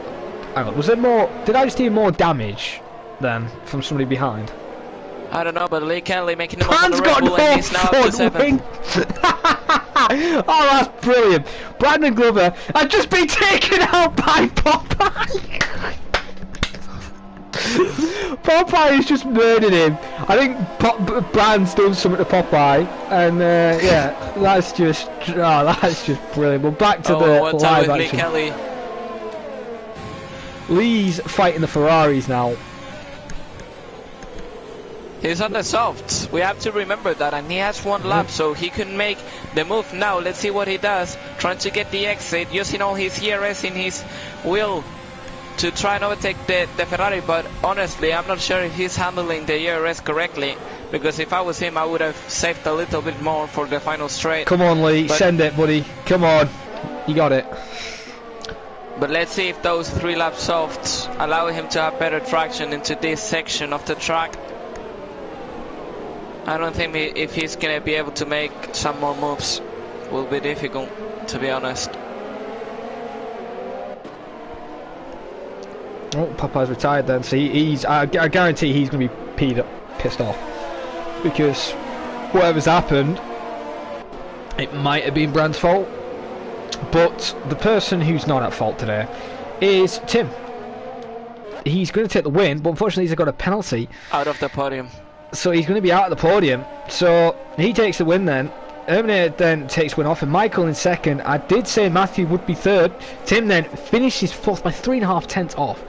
Hang on, was there more? Did I just hear more damage then from somebody behind? I don't know, but Lee Kelly making him up on the Red Bull and he's now up to 7th. Oh, that's brilliant. Brandon Glover has just been taken out by Popeye. Popeye has just murdered him. I think Brand's done something to Popeye, and yeah, that's just brilliant. But back to the live action. Lee Kelly. Lee's fighting the Ferraris now. He's on the softs. We have to remember that, and he has 1 lap, so he can make the move now. Let's see what he does. Trying to get the exit, using all his ERS in his wheel to try and overtake the Ferrari, but honestly I'm not sure if he's handling the ERS correctly, because if I was him I would have saved a little bit more for the final straight. Come on Lee, send it buddy, come on, you got it. But let's see if those 3 lap softs allow him to have better traction into this section of the track. I don't think if he's gonna be able to make some more moves, will be difficult, to be honest. Oh, Popeye's retired then, so I guarantee he's going to be pissed off. Because whatever's happened, it might have been Brand's fault. But the person who's not at fault today is Tim. He's going to take the win, but unfortunately he's got a penalty. Out of the podium. So he's going to be out of the podium. So he takes the win then. Terminator then takes win off, and Michael in second. I did say Matthew would be third. Tim then finishes fourth by 3.5 tenths off.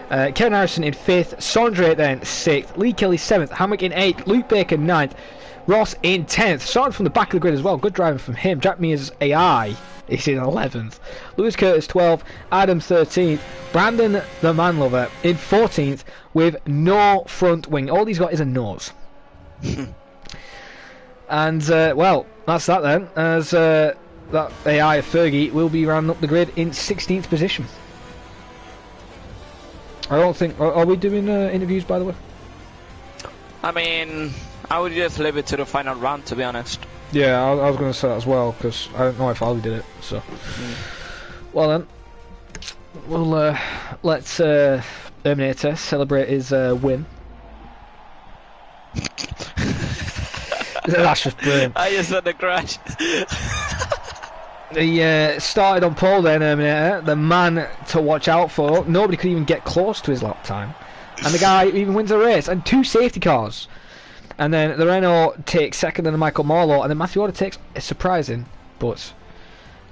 Kevin Harrison in fifth. Sondre then sixth. Lee Kelly seventh. Hamrick in eighth. Luke Baker ninth. Ross in 10th. Started from the back of the grid as well. Good driving from him. Jack Mears AI is in 11th. Lewis Curtis 12th. Adam 13th. Brandon the Man Lover in 14th with no front wing. All he's got is a nose. And, well, that's that then, as that AI Fergie will be rounding up the grid in 16th position. I don't think... Are we doing interviews, by the way? I mean, I would just leave it to the final round, to be honest. Yeah, I was going to say that as well, because I don't know if Ali did it, so... Well then, we'll let's Terminator celebrate his win. That's just brilliant. I just had the crash. He started on pole then, Terminator, the man to watch out for. Nobody could even get close to his lap time. And the guy even wins the race. And 2 safety cars. And then the Renault takes second, and the Michael Marlowe. And then Matthew Order takes a surprising, but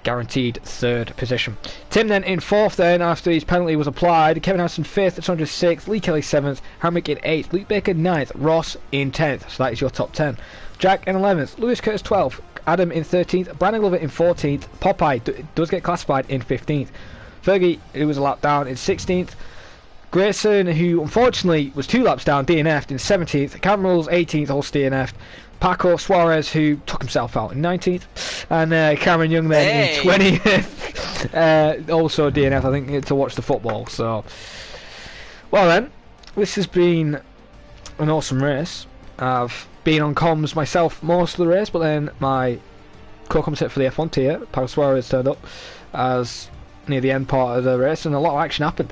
guaranteed third position. Tim then in fourth then after his penalty was applied. Kevin Harrison fifth, Sondre sixth, Lee Kelly seventh, Hamrick in eighth, Luke Baker ninth, Ross in 10th. So that is your top 10. Jack in 11th, Lewis Curtis 12th, Adam in 13th, Brandon Glover in 14th, Popeye does get classified in 15th, Fergie, who was a lap down, in 16th, Grayson, who unfortunately was 2 laps down, DNF'd in 17th, Cameron Rules 18th, also DNF'd, Paco Suarez, who took himself out in 19th, and Cameron Young then in 20th, also DNF, I think, to watch the football. So, well then, this has been an awesome race. I've been on comms myself most of the race, but then my co-commentator for the F1 tier, Paco Suarez, turned up as near the end part of the race, and a lot of action happened.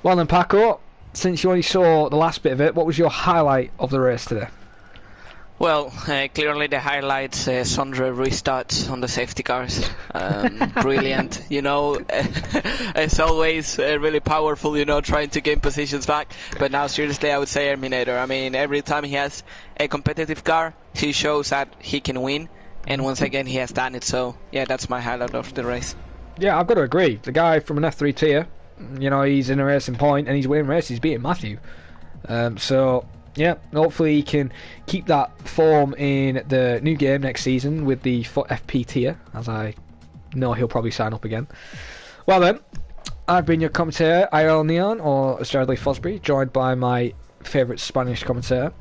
Well then, Paco, since you only saw the last bit of it, what was your highlight of the race today? Well, clearly the highlights, Sondre restarts on the safety cars. Brilliant, you know, as always, really powerful, you know, trying to gain positions back. But now, seriously, I would say Terminator. I mean, every time he has a competitive car, he shows that he can win. And once again, he has done it. So, yeah, that's my highlight of the race. Yeah, I've got to agree. The guy from an F3 tier, you know, he's in a racing point and he's winning races. He's beating Matthew. So, yeah, hopefully he can keep that form in the new game next season with the FP tier, as I know he'll probably sign up again. Well then, I've been your commentator, IRL Neon, or Jared Lee Fosbury, joined by my favourite Spanish commentator,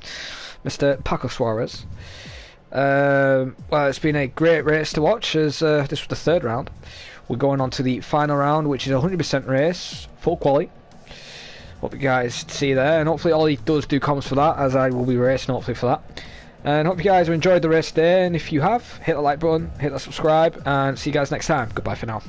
Mr. Paco Suarez. Well, it's been a great race to watch, as this was the third round. We're going on to the final round, which is a 100% race, full quali. Hope you guys see there, and hopefully all he does do comments for that, as I will be racing hopefully for that. And hope you guys have enjoyed the race today, and if you have, hit the like button, hit the subscribe, and see you guys next time. Goodbye for now.